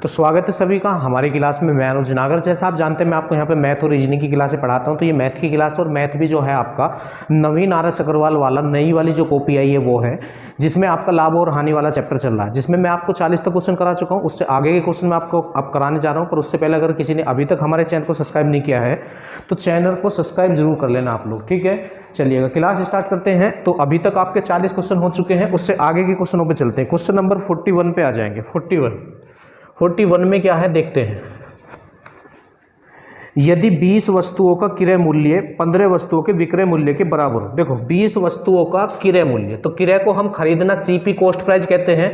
तो स्वागत है सभी का हमारी क्लास में। मैं अनुज नागर। जैसा आप जानते हैं मैं आपको यहाँ पे मैथ और रीजनिंग की क्लासें पढ़ाता हूँ। तो ये मैथ की क्लास और मैथ भी जो है आपका नवीन आर एस अग्रवाल वाला नई वाली जो कॉपी आई है वो है, जिसमें आपका लाभ और हानि वाला चैप्टर चल रहा है, जिसमें मैं आपको 40 तक क्वेश्चन करा चुका हूँ। उससे आगे के क्वेश्चन मैं आपको अब कराने जा रहा हूँ। पर उससे पहले अगर किसी ने अभी तक हमारे चैनल को सब्सक्राइब नहीं किया है तो चैनल को सब्सक्राइब जरूर कर लेना आप लोग, ठीक है। चलिएगा क्लास स्टार्ट करते हैं। तो अभी तक आपके 40 क्वेश्चन हो चुके हैं, उससे आगे के क्वेश्चनों पे चलते हैं। क्वेश्चन नंबर 41 पे आ जाएंगे। 41 में क्या है देखते हैं। यदि 20 वस्तुओं का क्रय मूल्य 15 वस्तुओं के विक्रय मूल्य के बराबर हो। देखो 20 वस्तुओं का क्रय मूल्य, तो क्रय को हम खरीदना सीपी कॉस्ट प्राइस कहते हैं।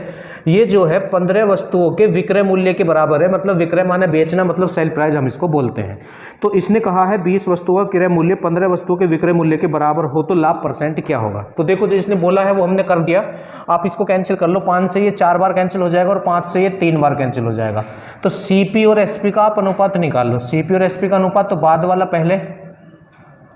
ये जो है 15 वस्तुओं के विक्रय मूल्य के बराबर है, मतलब विक्रय माने बेचना, मतलब सेल प्राइस हम इसको बोलते हैं। तो इसने कहा है 20 वस्तुओं का क्रय मूल्य 15 वस्तुओं के विक्रय मूल्य के बराबर हो तो लाभ परसेंट क्या होगा। तो देखो जो इसने बोला है वो हमने कर दिया। आप इसको कैंसिल कर लो, 5 से ये 4 बार कैंसिल हो जाएगा और 5 से ये 3 बार कैंसिल हो जाएगा। तो सीपी और एसपी का आप अनुपात निकाल लो। सीपी और एसपी का अनुपात, तो बाद वाला पहले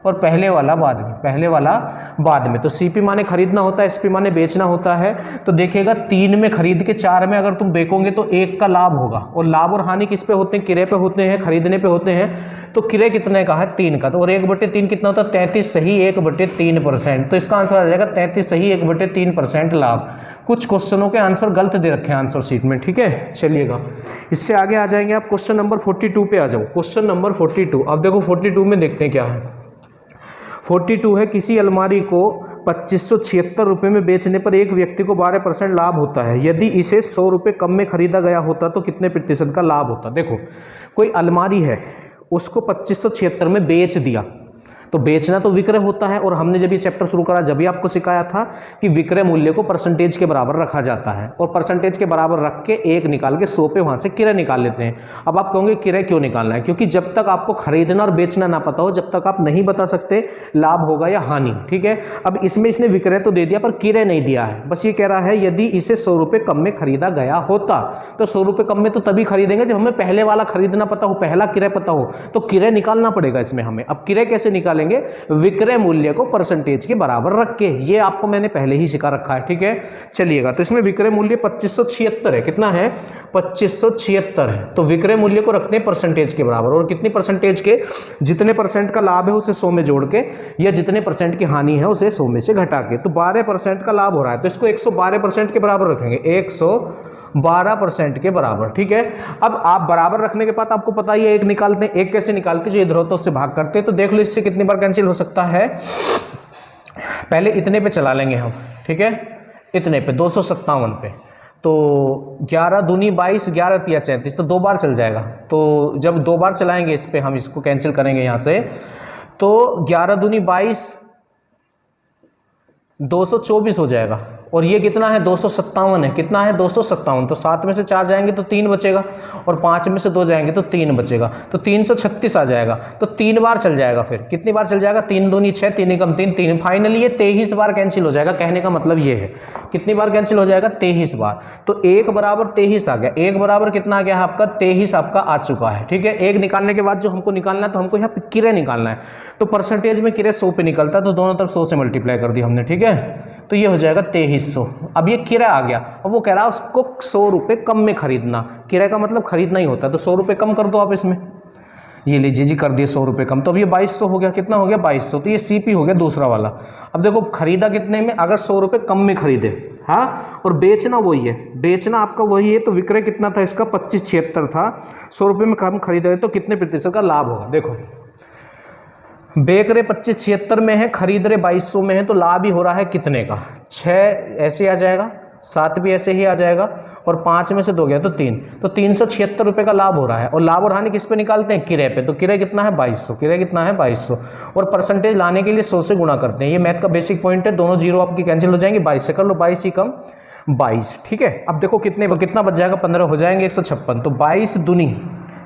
और पहले वाला बाद में, पहले वाला बाद में। तो सीपी माने खरीदना होता है, एसपी माने बेचना होता है। तो देखिएगा 3 में खरीद के 4 में अगर तुम बेचोगे तो 1 का लाभ होगा। और लाभ और हानि किस पे होते हैं? क्रय पे होते हैं, खरीदने पे होते हैं। तो क्रय कितने का है? 3 का। तो और 1/3 कितना होता है? 33 सही 1/3%। तो इसका आंसर आ जाएगा 33 सही 1/3% लाभ। कुछ क्वेश्चनों के आंसर गलत दे रखे हैं आंसर शीट में, ठीक है। चलिएगा इससे आगे आ जाएंगे आप। क्वेश्चन नंबर 42 पे आ जाओ। Question number 42। अब देखो 42 में देखते हैं क्या है। 42 है, किसी अलमारी को 2576 रुपये में बेचने पर एक व्यक्ति को 12% लाभ होता है। यदि इसे 100 रुपये कम में खरीदा गया होता तो कितने प्रतिशत का लाभ होता। देखो कोई अलमारी है, उसको 2576 में बेच दिया, तो बेचना तो विक्रय होता है। और हमने जब ये चैप्टर शुरू करा जब भी आपको सिखाया था कि विक्रय मूल्य को परसेंटेज के बराबर रखा जाता है, और परसेंटेज के बराबर रख के 1 निकाल के 100 पे वहां से क्रय निकाल लेते हैं। अब आप कहोगे क्रय क्यों निकालना है? क्योंकि जब तक आपको खरीदना और बेचना ना पता हो, जब तक आप नहीं बता सकते लाभ होगा या हानि, ठीक है। अब इसमें इसने विक्रय तो दे दिया पर क्रय नहीं दिया है। बस ये कह रहा है यदि इसे 100 रुपये कम में खरीदा गया होता, तो 100 रुपये कम में तो तभी खरीदेंगे जब हमें पहले वाला खरीदना पता हो, पहला क्रय पता हो। तो क्रय निकालना पड़ेगा इसमें हमें। अब क्रय कैसे निकालेंगे? विक्रय मूल्य को परसेंटेज के बराबर रख के। ये आपको मैंने पहले ही सिखा रखा है, ठीक है। चलिएगा तो इसमें विक्रय मूल्य 2576 है। कितना है? 2576 है। तो विक्रय मूल्य को रखते हैं परसेंटेज के बराबर। और कितनी परसेंटेज के? जितने परसेंट का लाभ है उसे 100 में जोड़ के, या जितने परसेंट की हानि है उसे 100 में से घटा के। तो 12% का लाभ हो रहा है, तो इसको 112% के बराबर रखेंगे। 112% के बराबर, ठीक है। अब आप बराबर रखने के बाद आपको पता ही है 1 निकालते हैं। 1 कैसे निकालते हैं? जो इधर होता है उससे भाग करते हैं। तो देख लो इससे कितनी बार कैंसिल हो सकता है। पहले इतने पे चला लेंगे हम, ठीक है। इतने पे 257 पे, तो 11 दूनी 22, 11 तिया 34, तो 2 बार चल जाएगा। तो जब 2 बार चलाएंगे इस पे, हम इसको कैंसिल करेंगे यहाँ से, तो 11 दूनी 22, 224 हो जाएगा। और ये कितना है? 257 है। कितना है? 257। तो 7 में से 4 जाएंगे तो 3 बचेगा, और 5 में से 2 जाएंगे तो 3 बचेगा। तो 336 आ जाएगा। तो 3 बार चल जाएगा। फिर कितनी बार चल जाएगा? 3 दूनी 6, 3 एकम 3, 3। फाइनली ये 23 बार कैंसिल हो जाएगा। कहने का मतलब ये है कितनी बार कैंसिल हो जाएगा? 23 बार। तो 1 बराबर 23 आ गया। 1 बराबर कितना आ गया है आपका? 23 आपका आ चुका है, ठीक है। 1 निकालने के बाद जो हमको निकालना है, तो हमको यहाँ पे क्रय निकालना है। तो परसेंटेज में क्रय 100 पे निकलता है, तो दोनों तरफ 100 से मल्टीप्लाई कर दिया हमने, ठीक है। तो ये हो जाएगा 2300। अब ये क्रय आ गया। अब वो कह रहा है उसको 100 रुपये कम में खरीदना। क्रय का मतलब खरीदना ही होता है, तो 100 रुपये कम कर दो आप इसमें। ये लीजिए जी, कर दिए 100 रुपये कम। तो अब ये 2200 हो गया। कितना हो गया? 2200। तो ये सीपी हो गया दूसरा वाला। अब देखो खरीदा कितने में? अगर 100 रुपये कम में खरीदे, हाँ, और बेचना वही है, बेचना आपका वही है। तो विक्रय कितना था इसका? 2576 था। 100 रुपये में कम खरीदे तो कितने प्रतिशत का लाभ होगा? देखो बेच रहे 2576 में है, खरीद रहे 2200 में है, तो लाभ ही हो रहा है कितने का? 6 ऐसे आ जाएगा, 7 भी ऐसे ही आ जाएगा, और 5 में से 2 गया तो 3। तो 376 रुपये का लाभ हो रहा है। और लाभ और हानि किस पे निकालते हैं? क्रय पे। तो क्रय कितना है? 2200। क्रय कितना है? 2200। और परसेंटेज लाने के लिए 100 से गुणा करते हैं। ये मैथ का बेसिक पॉइंट है। दोनों जीरो आपकी कैंसिल हो जाएंगे। 22 से कर लो, 22 ही कम 22, ठीक है। अब देखो कितना बच जाएगा? 15 हो जाएंगे 156। तो 22 दूनी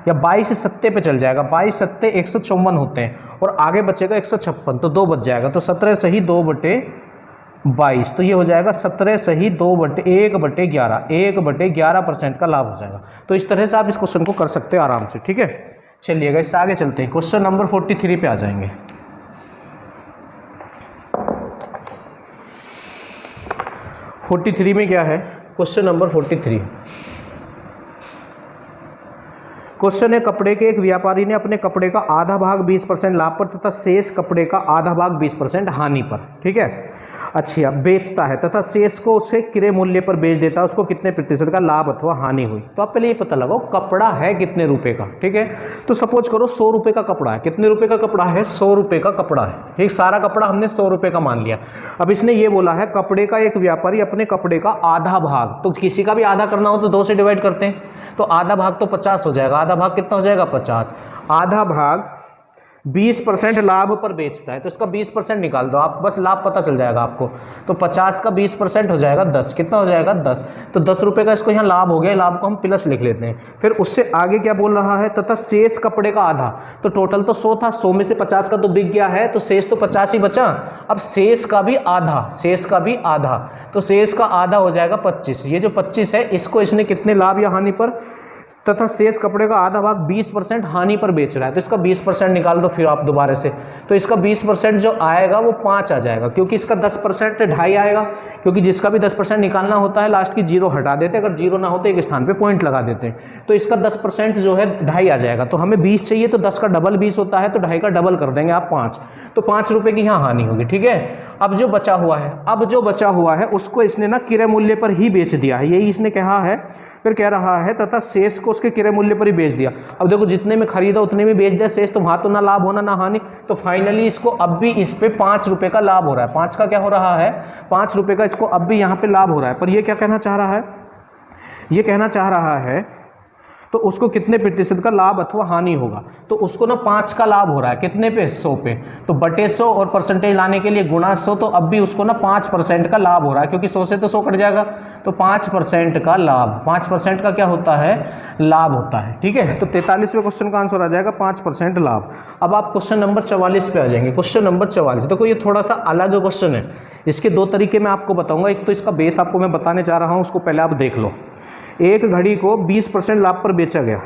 या 22 सत्ते पे चल जाएगा। 22 सत्ते 154 होते हैं, और आगे बचेगा 156, तो 2 बच जाएगा। तो 17 सही 2/22। तो ये हो जाएगा 17 सही 1/11, 1/11% का लाभ हो जाएगा। तो इस तरह से आप इस क्वेश्चन को कर सकते हैं आराम से, ठीक है। चलिएगा इससे आगे चलते हैं। क्वेश्चन नंबर 43 पे आ जाएंगे। 43 में क्या है? क्वेश्चन नंबर 43, क्वेश्चन है, कपड़े के एक व्यापारी ने अपने कपड़े का आधा भाग 20% लाभ पर तथा शेष कपड़े का आधा भाग 20% हानि पर, ठीक है, अच्छा बेचता है तथा शेष को उसे क्रय मूल्य पर बेच देता है, उसको कितने प्रतिशत का लाभ अथवा हानि हुई। तो आप पहले ये पता लगाओ कपड़ा है कितने रुपए का, ठीक है। तो सपोज करो 100 रुपए का कपड़ा है। कितने रुपए का कपड़ा है? 100 रुपए का कपड़ा है, ठीक। सारा कपड़ा हमने 100 रुपए का मान लिया। अब इसने ये बोला है कपड़े का एक व्यापारी अपने कपड़े का आधा भाग, तो किसी का भी आधा करना हो तो 2 से डिवाइड करते हैं, तो आधा भाग तो 50 हो जाएगा। आधा भाग कितना हो जाएगा? 50। आधा भाग 20% लाभ पर बेचता है, तो इसका 20% निकाल दो आप, बस लाभ पता चल जाएगा आपको। तो 50 का 20% हो जाएगा 10। कितना हो जाएगा? 10। तो 10 रुपए का इसको यहाँ लाभ हो गया, लाभ को हम प्लस लिख लेते हैं। फिर उससे आगे क्या बोल रहा है? तथा शेष कपड़े का आधा। तो टोटल तो 100 था, 100 में से 50 का तो बिक गया है, तो शेष तो 50 ही बचा। अब शेष का भी आधा, शेष का भी आधा, तो शेष का आधा हो जाएगा 25। ये जो 25 है इसको इसने कितने लाभ या हानि पर, तथा शेष कपड़े का आधा भाग 20% हानि पर बेच रहा है, तो इसका 20% निकाल दो फिर आप दोबारा से। तो इसका 20% जो आएगा वो 5 आ जाएगा, क्योंकि इसका 10% 2.5 आएगा, क्योंकि जिसका भी 10% निकालना होता है लास्ट की 0 हटा देते हैं, अगर 0 ना हो तो एक स्थान पे पॉइंट लगा देते हैं। तो इसका 10% जो है 2.5 आ जाएगा। तो हमें 20 चाहिए, तो 10 का डबल 20 होता है, तो 2.5 का डबल कर देंगे आप 5। तो 5 रुपए की यहाँ हानि होगी, ठीक है। अब जो बचा हुआ है उसको इसने ना क्रय मूल्य पर ही बेच दिया है, यही इसने कहा है। फिर कह रहा है तथा शेष को उसके क्रय मूल्य पर ही बेच दिया। अब देखो जितने में खरीदा उतने में बेच दिया, शेष तो वहां तो ना लाभ होना ना हानि। तो फाइनली इसको अब भी इस पे 5 रुपए का लाभ हो रहा है। 5 का क्या हो रहा है? 5 रुपए का इसको अब भी यहाँ पे लाभ हो रहा है। पर ये क्या कहना चाह रहा है? ये कहना चाह रहा है तो उसको कितने प्रतिशत का लाभ अथवा हानि होगा। तो उसको ना 5 का लाभ हो रहा है, कितने पे? 100 पे। तो बटे 100 और परसेंटेज लाने के लिए गुणा 100, तो अब भी उसको ना 5% का लाभ हो रहा है, क्योंकि 100 से तो 100 कट जाएगा। तो 5% का लाभ, 5% का क्या होता है? लाभ होता है, ठीक है। तो 43वें क्वेश्चन का आंसर आ जाएगा 5% लाभ। अब आप क्वेश्चन नंबर 44 पे आ जाएंगे। क्वेश्चन नंबर 44, देखो ये थोड़ा सा अलग क्वेश्चन है। इसके 2 तरीके मैं आपको बताऊंगा। एक तो इसका बेस आपको मैं बताने जा रहा हूँ, उसको पहले आप देख लो। एक घड़ी को 20% लाभ पर बेचा गया।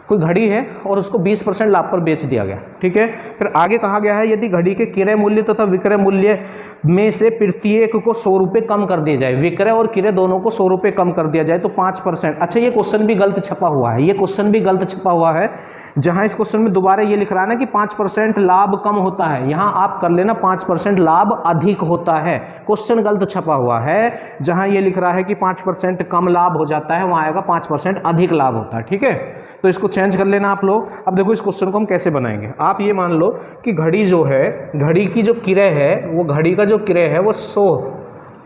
कोई घड़ी है और उसको 20% लाभ पर बेच दिया गया, ठीक है। फिर आगे कहा गया है यदि घड़ी के क्रय मूल्य तथा विक्रय मूल्य में से प्रत्येक को 100 रुपये कम कर दिया जाए, विक्रय और क्रय दोनों को 100 रुपये कम कर दिया जाए, तो 5%। अच्छा ये क्वेश्चन भी गलत छपा हुआ है, ये क्वेश्चन भी गलत छपा हुआ है। जहां इस क्वेश्चन में दोबारा ये लिख रहा है ना कि 5% लाभ कम होता है, यहां आप कर लेना 5% लाभ अधिक होता है। क्वेश्चन गलत छपा हुआ है। जहां ये लिख रहा है कि 5% कम लाभ हो जाता है, वहां आएगा 5% अधिक लाभ होता है, ठीक है। तो इसको चेंज कर लेना आप लोग। अब देखो इस क्वेश्चन को हम कैसे बनाएंगे। आप ये मान लो कि घड़ी जो है, घड़ी की जो क्रय है, वो घड़ी का जो क्रय है वो 100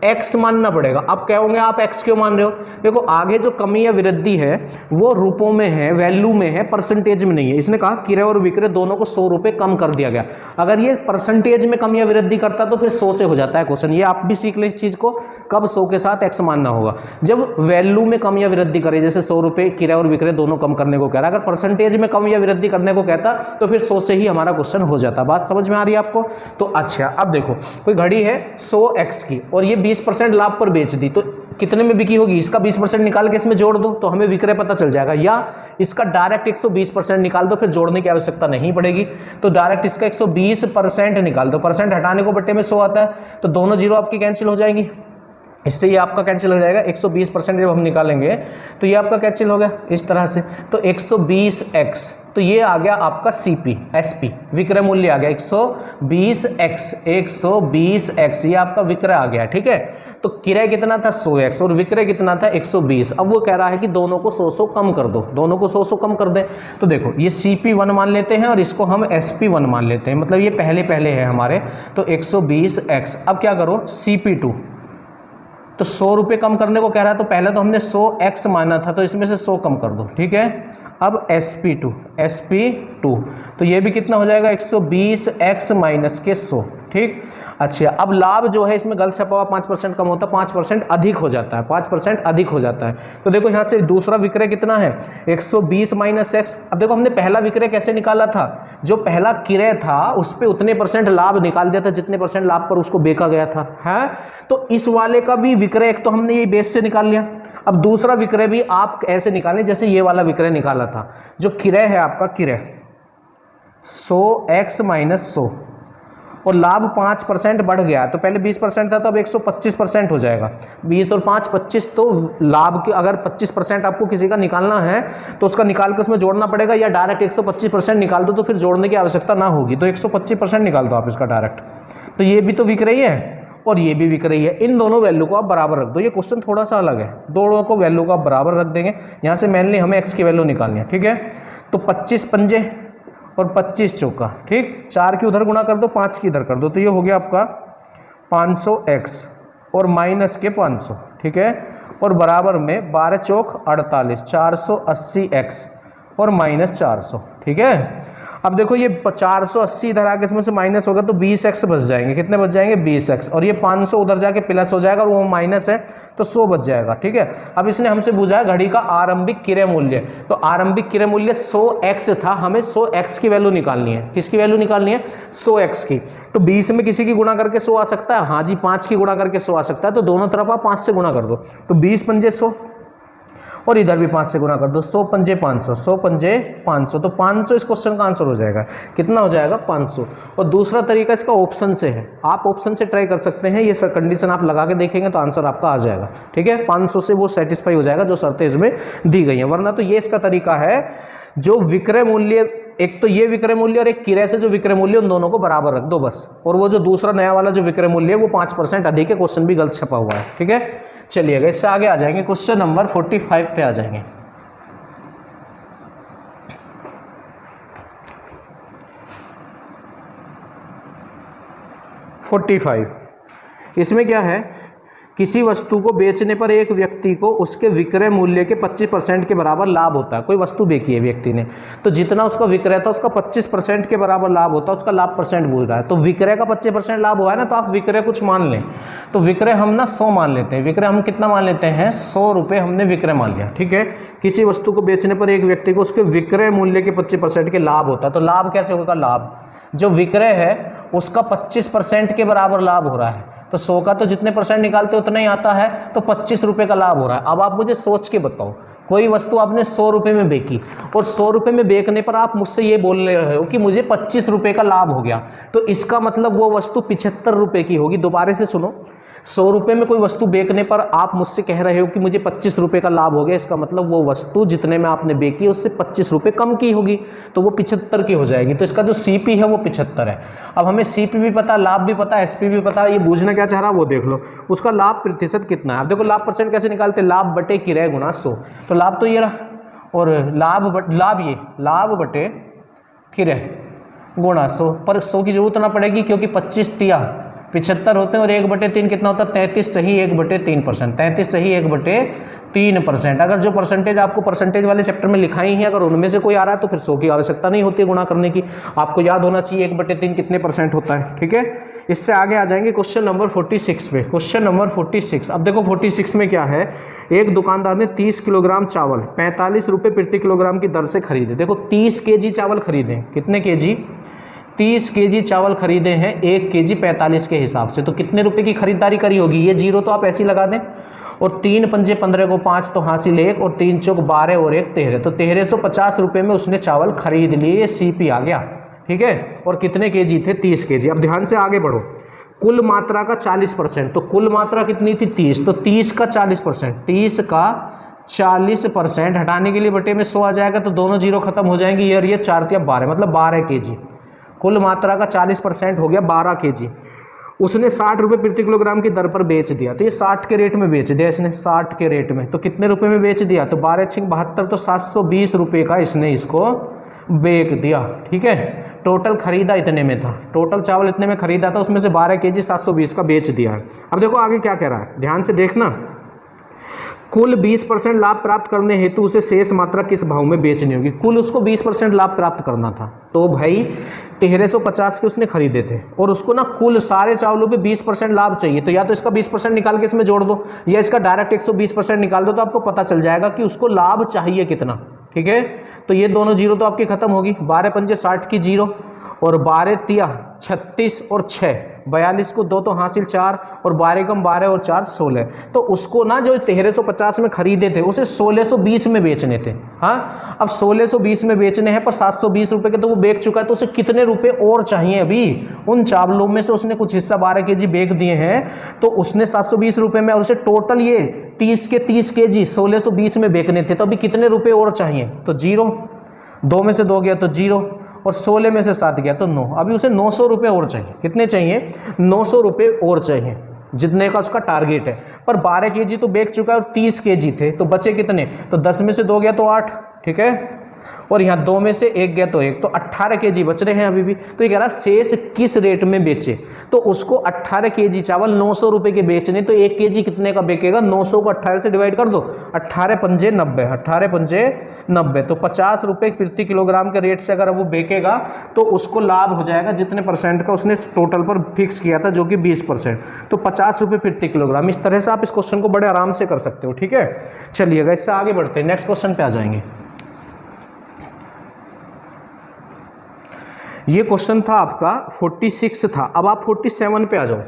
x मानना पड़ेगा। अब कहोगे आप x क्यों मान रहे हो? देखो आगे जो कमी या वृद्धि है वो रूपों में है, वैल्यू में है, परसेंटेज में नहीं है। इसने कहा क्रय और विक्रय दोनों को 100 रुपये कम कर दिया गया। अगर ये परसेंटेज में कमी या वृद्धि करता तो फिर 100 से हो जाता है क्वेश्चन। ये आप भी सीख लें इस चीज को, कब 100 के साथ x मानना होगा। जब वैल्यू में कम या वृद्धि करे, जैसे 100 रुपये क्रय और विक्रय दोनों कम करने को कह रहा है, अगर परसेंटेज में कम या वृद्धि करने को कहता तो फिर 100 से ही हमारा क्वेश्चन हो जाता। बात समझ में आ रही है आपको? तो अच्छा अब देखो कोई घड़ी है 100x की और ये 20% लाभ पर बेच दी, तो कितने में बिकी होगी? इसका 20% निकाल के इसमें जोड़ दो तो हमें विक्रय पता चल जाएगा, या इसका डायरेक्ट 120% निकाल दो, फिर जोड़ने की आवश्यकता नहीं पड़ेगी। तो डायरेक्ट इसका 120% निकाल दो, परसेंट हटाने को बट्टे में 100 आता है, तो दोनों जीरो आपकी कैंसिल हो जाएंगी। इससे ये आपका कैंसिल हो जाएगा। 120% जब हम निकालेंगे तो ये आपका कैंसिल हो गया इस तरह से। तो 120x, तो ये आ गया आपका CP SP, विक्रय मूल्य आ गया 120x, 120x, ये आपका विक्रय आ गया, ठीक है। तो क्रय कितना था? 100x और विक्रय कितना था? 120। अब वो कह रहा है कि दोनों को 100 कम कर दो, दोनों को 100 कम कर दें। तो देखो ये CP1 मान लेते हैं और इसको हम SP1 मान लेते हैं, मतलब ये पहले है हमारे। तो 120x, अब क्या करो CP2, तो 100 रुपये कम करने को कह रहा है, तो पहले तो हमने 100x माना था, तो इसमें से 100 कम कर दो, ठीक है। अब SP2, तो ये भी कितना हो जाएगा? 120x माइनस के 100, ठीक। अच्छा अब लाभ जो है इसमें गलत छपा हुआ 5% कम होता है, 5% अधिक हो जाता है, 5% अधिक हो जाता है। तो देखो यहाँ से दूसरा विक्रय कितना है? 120 माइनस x। अब देखो हमने पहला विक्रय कैसे निकाला था? जो पहला क्रय था उस पर उतने % लाभ निकाल दिया था जितने % लाभ पर उसको बेचा गया था, है। तो इस वाले का भी विक्रय एक तो हमने ये बेस से निकाल लिया। अब दूसरा विक्रय भी आप ऐसे निकालें जैसे ये वाला विक्रय निकाला था। जो क्रय है आपका क्रय 100x माइनस 100 और लाभ 5% बढ़ गया, तो पहले 20% था तो अब 125% हो जाएगा। 20 और 5 25, तो लाभ के अगर 25% आपको किसी का निकालना है तो उसका निकाल के उसमें जोड़ना पड़ेगा, या डायरेक्ट 125% निकाल दो तो फिर जोड़ने की आवश्यकता ना होगी, तो 125% निकाल दो आप इसका डायरेक्ट। तो ये भी तो बिक रही है और ये भी बिक रही है, इन दोनों वैल्यू को आप बराबर रख दो। ये क्वेश्चन थोड़ा सा अलग है, दोनों को वैल्यू को आप बराबर रख देंगे। यहाँ से मेनली हमें x की वैल्यू निकालनी है, ठीक है। तो 25 पंजे और 25 चौका, ठीक, 4 की उधर गुणा कर दो, 5 की इधर कर दो, तो ये हो गया आपका 500x और माइनस के 500, ठीक है, और बराबर में 12 चौक 48, 480x और माइनस 400, ठीक है। अब देखो ये 480 इधर आके इसमें से माइनस होगा तो 20x बच जाएंगे, कितने बच जाएंगे 20x, और ये 500 उधर जाके प्लस हो जाएगा और वो माइनस है तो 100 बच जाएगा, ठीक है। अब इसने हमसे पूछा है घड़ी का आरंभिक क्रय मूल्य, तो आरंभिक क्रय मूल्य 100x था, हमें 100x की वैल्यू निकालनी है। किसकी वैल्यू निकालनी है? 100x की। तो 20 में किसी की गुणा करके 100 आ सकता है, हाँ जी, 5 की गुणा करके 100 आ सकता है, तो दोनों तरफ आप 5 से गुणा कर दो, तो 20 पंजे 100 और इधर भी 5 से गुणा कर दो, 100 पंजे 500, 100 पंजे 500, तो 500 इस क्वेश्चन का आंसर हो जाएगा। कितना हो जाएगा? 500। और दूसरा तरीका इसका ऑप्शन से है, आप ऑप्शन से ट्राई कर सकते हैं, ये कंडीशन आप लगा के देखेंगे तो आंसर आपका आ जाएगा, ठीक है। 500 से वो सेटिस्फाई हो जाएगा जो शर्तें इसमें दी गई हैं, वरना तो ये इसका तरीका है, जो विक्रय मूल्य, एक तो ये विक्रय मूल्य और एक किराए से जो विक्रय मूल्य, उन दोनों को बराबर रख दो बस, और वो जो दूसरा नया वाला जो विक्रय मूल्य है वो 5% अधिक है, क्वेश्चन भी गलत छपा हुआ है, ठीक है। चलिएगा इससे आगे आ जाएंगे, क्वेश्चन नंबर 45 पे आ जाएंगे। इसमें क्या है, किसी वस्तु को बेचने पर एक व्यक्ति को उसके विक्रय मूल्य के 25% के बराबर लाभ होता है। कोई वस्तु बेची है व्यक्ति ने, तो जितना उसका विक्रय था उसका 25% के बराबर लाभ होता है, उसका लाभ परसेंट बोल रहा है, तो विक्रय का 25% लाभ हुआ है ना, तो आप विक्रय कुछ मान लें, तो विक्रय हम ना 100 मान लेते हैं। विक्रय हम कितना मान लेते हैं? 100 रुपये हमने विक्रय मान लिया, ठीक है। किसी वस्तु को बेचने पर एक व्यक्ति को उसके विक्रय मूल्य के 25% के लाभ होता है, तो लाभ कैसे होगा? लाभ जो विक्रय है उसका 25% के बराबर लाभ हो रहा है, तो 100 का तो जितने परसेंट निकालते उतना ही आता है, तो 25 रुपये का लाभ हो रहा है। अब आप मुझे सोच के बताओ, कोई वस्तु आपने 100 रुपये में बेची और 100 रुपये में बेचने पर आप मुझसे ये बोल रहे हो कि मुझे 25 रुपये का लाभ हो गया, तो इसका मतलब वो वस्तु 75 रुपये की होगी। दोबारा से सुनो, 100 रुपये में कोई वस्तु बेचने पर आप मुझसे कह रहे हो कि मुझे 25 रुपये का लाभ हो गया, इसका मतलब वो वस्तु जितने में आपने बेची उससे 25 रुपये कम की होगी, तो वो 75 की हो जाएगी। तो इसका जो सीपी है वो 75 है। अब हमें सीपी भी पता, लाभ भी पता, एसपी भी पता, ये बूझना क्या चाह रहा है वो देख लो। उसका लाभ प्रतिशत कितना है? अब देखो लाभ परसेंट कैसे निकालते? लाभ बटे किराया गुना 100, तो लाभ तो ये रहा, और लाभ बटे किराया गुणा 100, पर 100 की जरूरत ना पड़ेगी क्योंकि 25 तिया 75 होते हैं, और 1/3 कितना होता है? 33 सही 1/3%, 33 सही 1/3%। अगर जो परसेंटेज आपको परसेंटेज वाले चैप्टर में लिखाई है, अगर उनमें से कोई आ रहा है तो फिर 100 की आवश्यकता नहीं होती है गुणा करने की, आपको याद होना चाहिए 1/3 कितने परसेंट होता है, ठीक है। इससे आगे आ जाएंगे क्वेश्चन नंबर 46 पे। क्वेश्चन नंबर 46, अब देखो 46 में क्या है, एक दुकानदार ने 30 किलोग्राम चावल 45 रुपये प्रति किलोग्राम की दर से खरीदे। देखो 30 kg चावल खरीदे, कितने kg? 30 kg चावल खरीदे हैं, 1 kg 45 के हिसाब से, तो कितने रुपए की खरीदारी करी होगी? ये जीरो तो आप ऐसे ही लगा दें, और 3 पंजे 15 को 5 तो हासिल 1, और 3 चौक 12 और 1 13, तो 1350 रुपये में उसने चावल खरीद लिए। ये सीपी आ गया, ठीक है। और कितने kg थे? 30 kg। अब ध्यान से आगे बढ़ो, कुल मात्रा का 40%, तो कुल मात्रा कितनी थी? 30, तो 30 का 40%, 30 का 40% हटाने के लिए बटे में 100 आ जाएगा, तो दोनों जीरो खत्म हो जाएंगे, ये 4 या 12, मतलब 12 kg। कुल मात्रा का 40% हो गया 12 kg। उसने 60 रुपये प्रति किलोग्राम की दर पर बेच दिया, तो ये 60 के रेट में बेच दिया इसने, 60 के रेट में। तो कितने रुपए में बेच दिया? तो 12 × 72, तो 720 रुपये का इसने इसको बेच दिया, ठीक है। टोटल खरीदा इतने में था, टोटल चावल इतने में खरीदा था, उसमें से 12 kg 720 का बेच दिया है। अब देखो आगे क्या कह रहा है, ध्यान से देखना। कुल 20% लाभ प्राप्त करने हेतु उसे शेष मात्रा किस भाव में बेचनी होगी? कुल उसको 20% लाभ प्राप्त करना था, तो भाई 1350 के उसने खरीदे थे, और उसको ना कुल सारे चावलों पे 20% लाभ चाहिए, तो या तो इसका 20% निकाल के इसमें जोड़ दो, या इसका डायरेक्ट 120% निकाल दो, तो आपको पता चल जाएगा कि उसको लाभ चाहिए कितना, ठीक है। तो ये दोनों जीरो तो आपकी खत्म होगी, 12 पंजे 60 की जीरो, और 12 तिया 36 और 6 42 को 2 तो हासिल 4 और 12 कम 12 और 4 16। तो उसको ना जो 1350 में खरीदे थे उसे 1620 में बेचने थे। हाँ, अब 1620 में बेचने हैं पर 720 रुपये के तो वो बेच चुका है, तो उसे कितने रुपए और चाहिए अभी? उन चावलों में से उसने कुछ हिस्सा 12 केजी बेच दिए हैं, तो उसने 720 रुपये में, और उसे टोटल ये 30 के 30 केजी 1620 में बेचने थे, तो अभी कितने रुपए और चाहिए? तो 0, 2 में से 2 गया तो 0 और 16 में से 7 गया तो 9। अभी उसे 900 रुपये और चाहिए। कितने चाहिए? 900 रुपये और चाहिए, जितने का उसका टारगेट है। पर 12 केजी तो बेच चुका है और 30 केजी थे, तो बचे कितने? तो 10 में से 2 गया तो 8, ठीक है, और यहाँ 2 में से 1 गया तो 1, तो 18 केजी बच रहे हैं अभी भी। तो ये कह रहा शेष किस रेट में बेचे, तो उसको 18 केजी चावल 900 रुपये के बेचने, तो 1 केजी कितने का बेचेगा? 900 को 18 से डिवाइड कर दो, 18 पंजे 90, 18 पंजे 90, तो 50 रुपये प्रति किलोग्राम के रेट से अगर वो बेचेगा तो उसको लाभ हो जाएगा जितने परसेंट का उसने टोटल पर फिक्स किया था, जो कि 20%, तो 50 रुपये प्रति किलोग्राम। इस तरह से आप इस क्वेश्चन को बड़े आराम से कर सकते हो, ठीक है। चलिएगा इससे आगे बढ़ते हैं, नेक्स्ट क्वेश्चन पे आ जाएंगे। ये क्वेश्चन था आपका 46 था, अब आप 47 पे आ जाओ।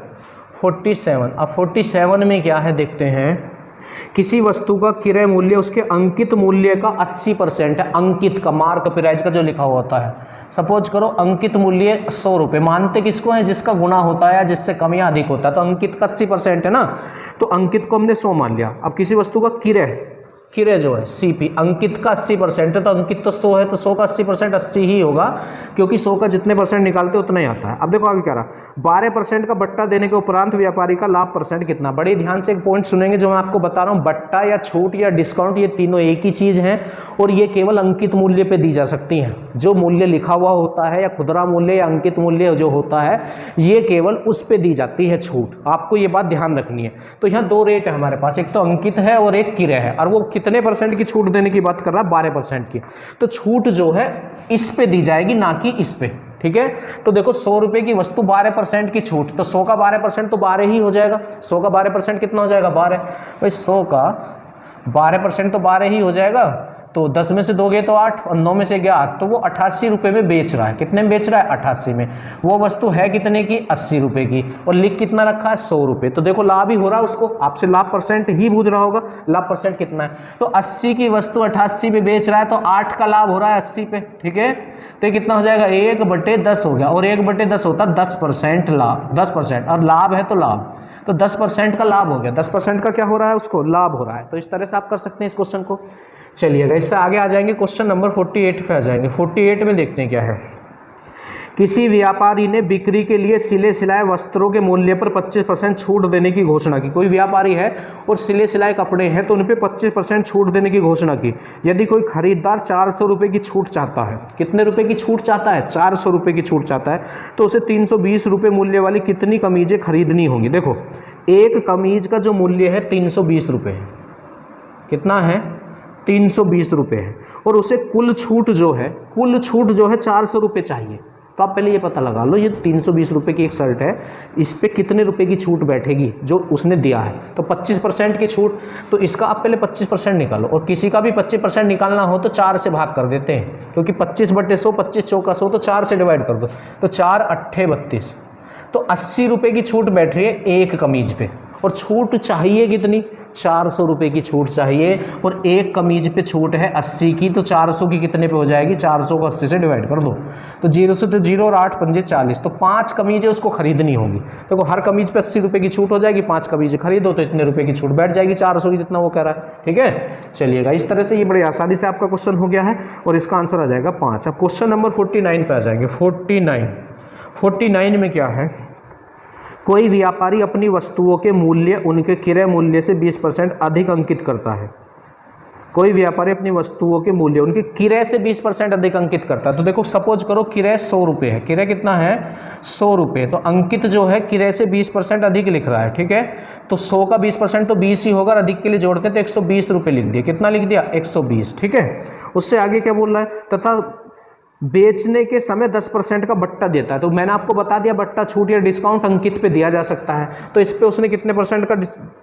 47, अब 47 में क्या है देखते हैं। किसी वस्तु का क्रय मूल्य उसके अंकित मूल्य का 80% है। अंकित का, मार्क प्राइस का जो लिखा हुआ होता है, सपोज करो अंकित मूल्य 100 रुपये, मानते किसको है? जिसका गुना होता है या जिससे कम या अधिक होता है, तो अंकित का 80% है ना, तो अंकित को हमने 100 मान लिया। अब किसी वस्तु का क्रय जो है CP, अंकित का 80% है, तो अंकित तो 100 है, तो 100 का 80% 80 ही होगा, क्योंकि 100 का जितने परसेंट निकालते उतना ही आता है। अब देखो आगे क्या रहा, 12% का बट्टा देने के उपरांत व्यापारी का लाभ परसेंट कितना। बड़े ध्यान से एक पॉइंट सुनेंगे जो मैं आपको बता रहा हूँ, बट्टा या छूट या डिस्काउंट ये तीनों एक ही चीज़ है, और ये केवल अंकित मूल्य पे दी जा सकती हैं। जो मूल्य लिखा हुआ होता है या खुदरा मूल्य या अंकित मूल्य जो होता है, ये केवल उस पे दी जाती है छूट। आपको ये बात ध्यान रखनी है। तो यहाँ 2 रेट है हमारे पास, एक तो अंकित है और एक क्रय है, और वो कितने परसेंट की छूट देने की बात कर रहा है? 12% की। तो छूट जो है इस पे दी जाएगी, ना कि इस पे, ठीक है। तो देखो 100 रुपए की वस्तु 12% की छूट, तो 100 का 12% तो 12 ही हो जाएगा। 100 का 12% कितना हो जाएगा? 12। भाई 100 का 12% तो 12 ही हो जाएगा, तो 10 में से 2 गए तो 8 और 9 में से गया 8, तो वो 88 रुपये में बेच रहा है। कितने में बेच रहा है? 88 में। वो वस्तु है कितने की? 80 रुपये की, और लिख कितना रखा है? 100 रुपये। तो देखो लाभ ही हो रहा है उसको, आपसे लाभ परसेंट ही पूछ रहा होगा, लाभ परसेंट कितना है। तो 80 की वस्तु 88 में बेच रहा है, तो 8 का लाभ हो रहा है 80 पे, ठीक है। तो ये कितना हो जाएगा? 1/10 हो गया, और 1/10 होता है 10% लाभ, 10%, और लाभ है तो लाभ, तो 10% का लाभ हो गया। 10% का क्या हो रहा है? उसको लाभ हो रहा है। तो इस तरह से आप कर सकते हैं इस क्वेश्चन को। चलिएगा इससे आगे आ जाएंगे, क्वेश्चन नंबर 48 पे आ जाएंगे। 48 में देखते हैं क्या है। किसी व्यापारी ने बिक्री के लिए सिले सिलाए वस्त्रों के मूल्य पर 25% छूट देने की घोषणा की। कोई व्यापारी है और सिले सिलाए कपड़े हैं, तो उन पर 25% छूट देने की घोषणा की। यदि कोई खरीदार 400 रुपये की छूट चाहता है, कितने रुपए की छूट चाहता है? 400 रुपये की छूट चाहता है, तो उसे 320 रुपये मूल्य वाली कितनी कमीजें खरीदनी होंगी? देखो एक कमीज का जो मूल्य है 320 रुपये है, कितना है? 320 रुपये है, और उसे कुल छूट जो है 400 रुपये चाहिए। तो आप पहले ये पता लगा लो, ये 320 रुपये की एक शर्ट है, इस पे कितने रुपए की छूट बैठेगी जो उसने दिया है। तो 25% की छूट, तो इसका आप पहले 25% निकालो, और किसी का भी 25% निकालना हो तो 4 से भाग कर देते हैं, क्योंकि 25/100, 25 चौका 100, तो 4 से डिवाइड कर दो, तो 4 8 32, तो 80 रुपये की छूट बैठ रही है एक कमीज पे, और छूट चाहिए कितनी? 400 रुपये की छूट चाहिए, और एक कमीज पे छूट है 80 की, तो 400 की कितने पे हो जाएगी? 400 को 80 से डिवाइड कर दो, तो 0 से तो 0 और 8 पंजे 40, तो 5 कमीजें उसको खरीदनी होंगी। देखो हर कमीज पे 80 रुपये की छूट हो जाएगी, 5 कमीजें खरीदो तो इतने रुपये की छूट बैठ जाएगी, 400 की जितना वो कह रहा है, ठीक है। चलिएगा इस तरह से ये बड़ी आसानी से आपका क्वेश्चन हो गया है, और इसका आंसर आ जाएगा 5। अब क्वेश्चन नंबर 49 पे आ जाएंगे। 49 में क्या है? कोई व्यापारी अपनी वस्तुओं के मूल्य उनके क्रय मूल्य से 20% अधिक अंकित करता है। कोई व्यापारी अपनी वस्तुओं के मूल्य उनके क्रय से 20% अधिक अंकित करता है। तो देखो सपोज करो क्रय 100 रुपये है, क्रय कितना है? 100 रुपये, तो अंकित जो है क्रय से 20% अधिक लिख रहा है, ठीक है। तो 100 का 20% तो 20 ही होगा, अधिक के लिए जोड़ के तो 120 रुपये लिख दिया। कितना लिख दिया? 120, ठीक है। उससे आगे क्या बोल रहा है? तथा बेचने के समय 10% का बट्टा देता है। तो मैंने आपको बता दिया बट्टा, छूट या डिस्काउंट अंकित पे दिया जा सकता है, तो इस पे उसने कितने परसेंट का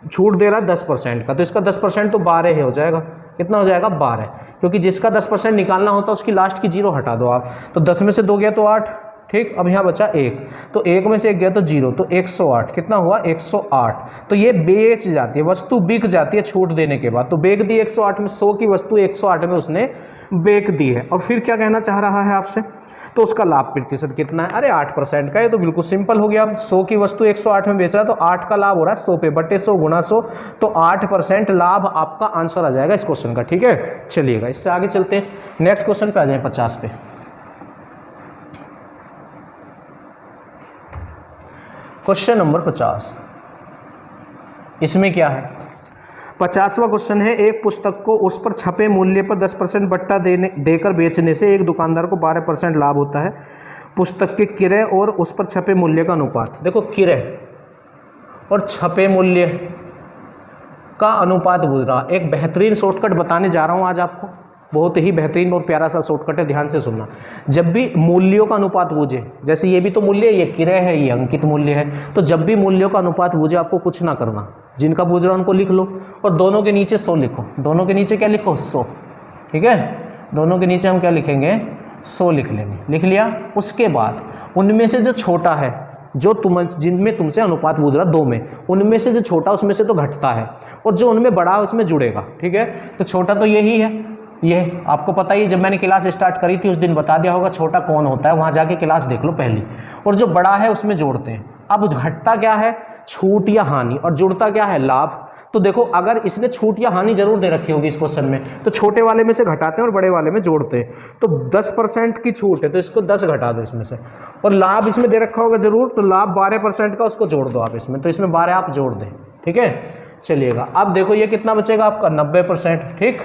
छूट दे रहा है? 10% का, तो इसका 10% तो 12 ही हो जाएगा। कितना हो जाएगा? 12, क्योंकि जिसका 10% निकालना होता है उसकी लास्ट की 0 हटा दो आप, तो 10 में से 2 गया तो 8, ठीक। अब यहाँ बचा 1, तो 1 में से 1 गया तो 0, तो 108 कितना हुआ 108। तो ये बेच जाती है, वस्तु बिक जाती है छूट देने के बाद। तो बेच दी 108 में, 100 की वस्तु 108 में उसने बेच दी है। और फिर क्या कहना चाह रहा है आपसे, तो उसका लाभ प्रतिशत कितना है, अरे 8% का है। तो बिल्कुल सिंपल हो गया, 100 की वस्तु 108 में बेच रहा है तो 8 का लाभ हो रहा है 100 पे, बटे 100 गुना 100, तो 8% लाभ आपका आंसर आ जाएगा इस क्वेश्चन का। ठीक है, चलिएगा इससे आगे चलते हैं, नेक्स्ट क्वेश्चन पे आ जाए 50 पे। क्वेश्चन नंबर 50, इसमें क्या है, 50वां क्वेश्चन है, एक पुस्तक को उस पर छपे मूल्य पर 10% बट्टा देकर बेचने से एक दुकानदार को 12% लाभ होता है। पुस्तक के क्रय और उस पर छपे मूल्य का अनुपात। देखो, क्रय और छपे मूल्य का अनुपात बोल रहा, एक बेहतरीन शॉर्टकट बताने जा रहा हूं आज आपको, बहुत ही बेहतरीन और प्यारा सा शॉर्टकट है, ध्यान से सुनना। जब भी मूल्यों का अनुपात बूझे, जैसे ये भी तो मूल्य है, ये क्रय है, ये अंकित मूल्य है, तो जब भी मूल्यों का अनुपात बूझे आपको कुछ ना करना, जिनका बूझ रहा उनको लिख लो और दोनों के नीचे 100 लिखो। दोनों के नीचे क्या लिखो, 100। ठीक है, दोनों के नीचे हम क्या लिखेंगे, 100 लिख लेंगे। लिख लिया, उसके बाद उनमें से जो छोटा है, जो जिनमें तुमसे अनुपात बूझ रहा 2 में, उनमें से जो छोटा उसमें से तो घटता है, और जो उनमें बड़ा है उसमें जुड़ेगा। ठीक है, तो छोटा तो यही है, ये आपको पता ही, जब मैंने क्लास स्टार्ट करी थी उस दिन बता दिया होगा छोटा कौन होता है, वहां जाके क्लास देख लो पहली। और जो बड़ा है उसमें जोड़ते हैं। अब घटता क्या है, छूट या हानि, और जुड़ता क्या है, लाभ। तो देखो, अगर इसने छूट या हानि जरूर दे रखी होगी इस क्वेश्चन में, तो छोटे वाले में से घटाते हैं और बड़े वाले में जोड़ते हैं। तो 10% की छूट है तो इसको 10 घटा दो इसमें से, और लाभ इसमें दे रखा होगा जरूर, तो लाभ 12% का, उसको जोड़ दो आप इसमें, तो इसमें 12 आप जोड़ दें। ठीक है, चलिएगा। अब देखो ये कितना बचेगा आपका, 90%। ठीक,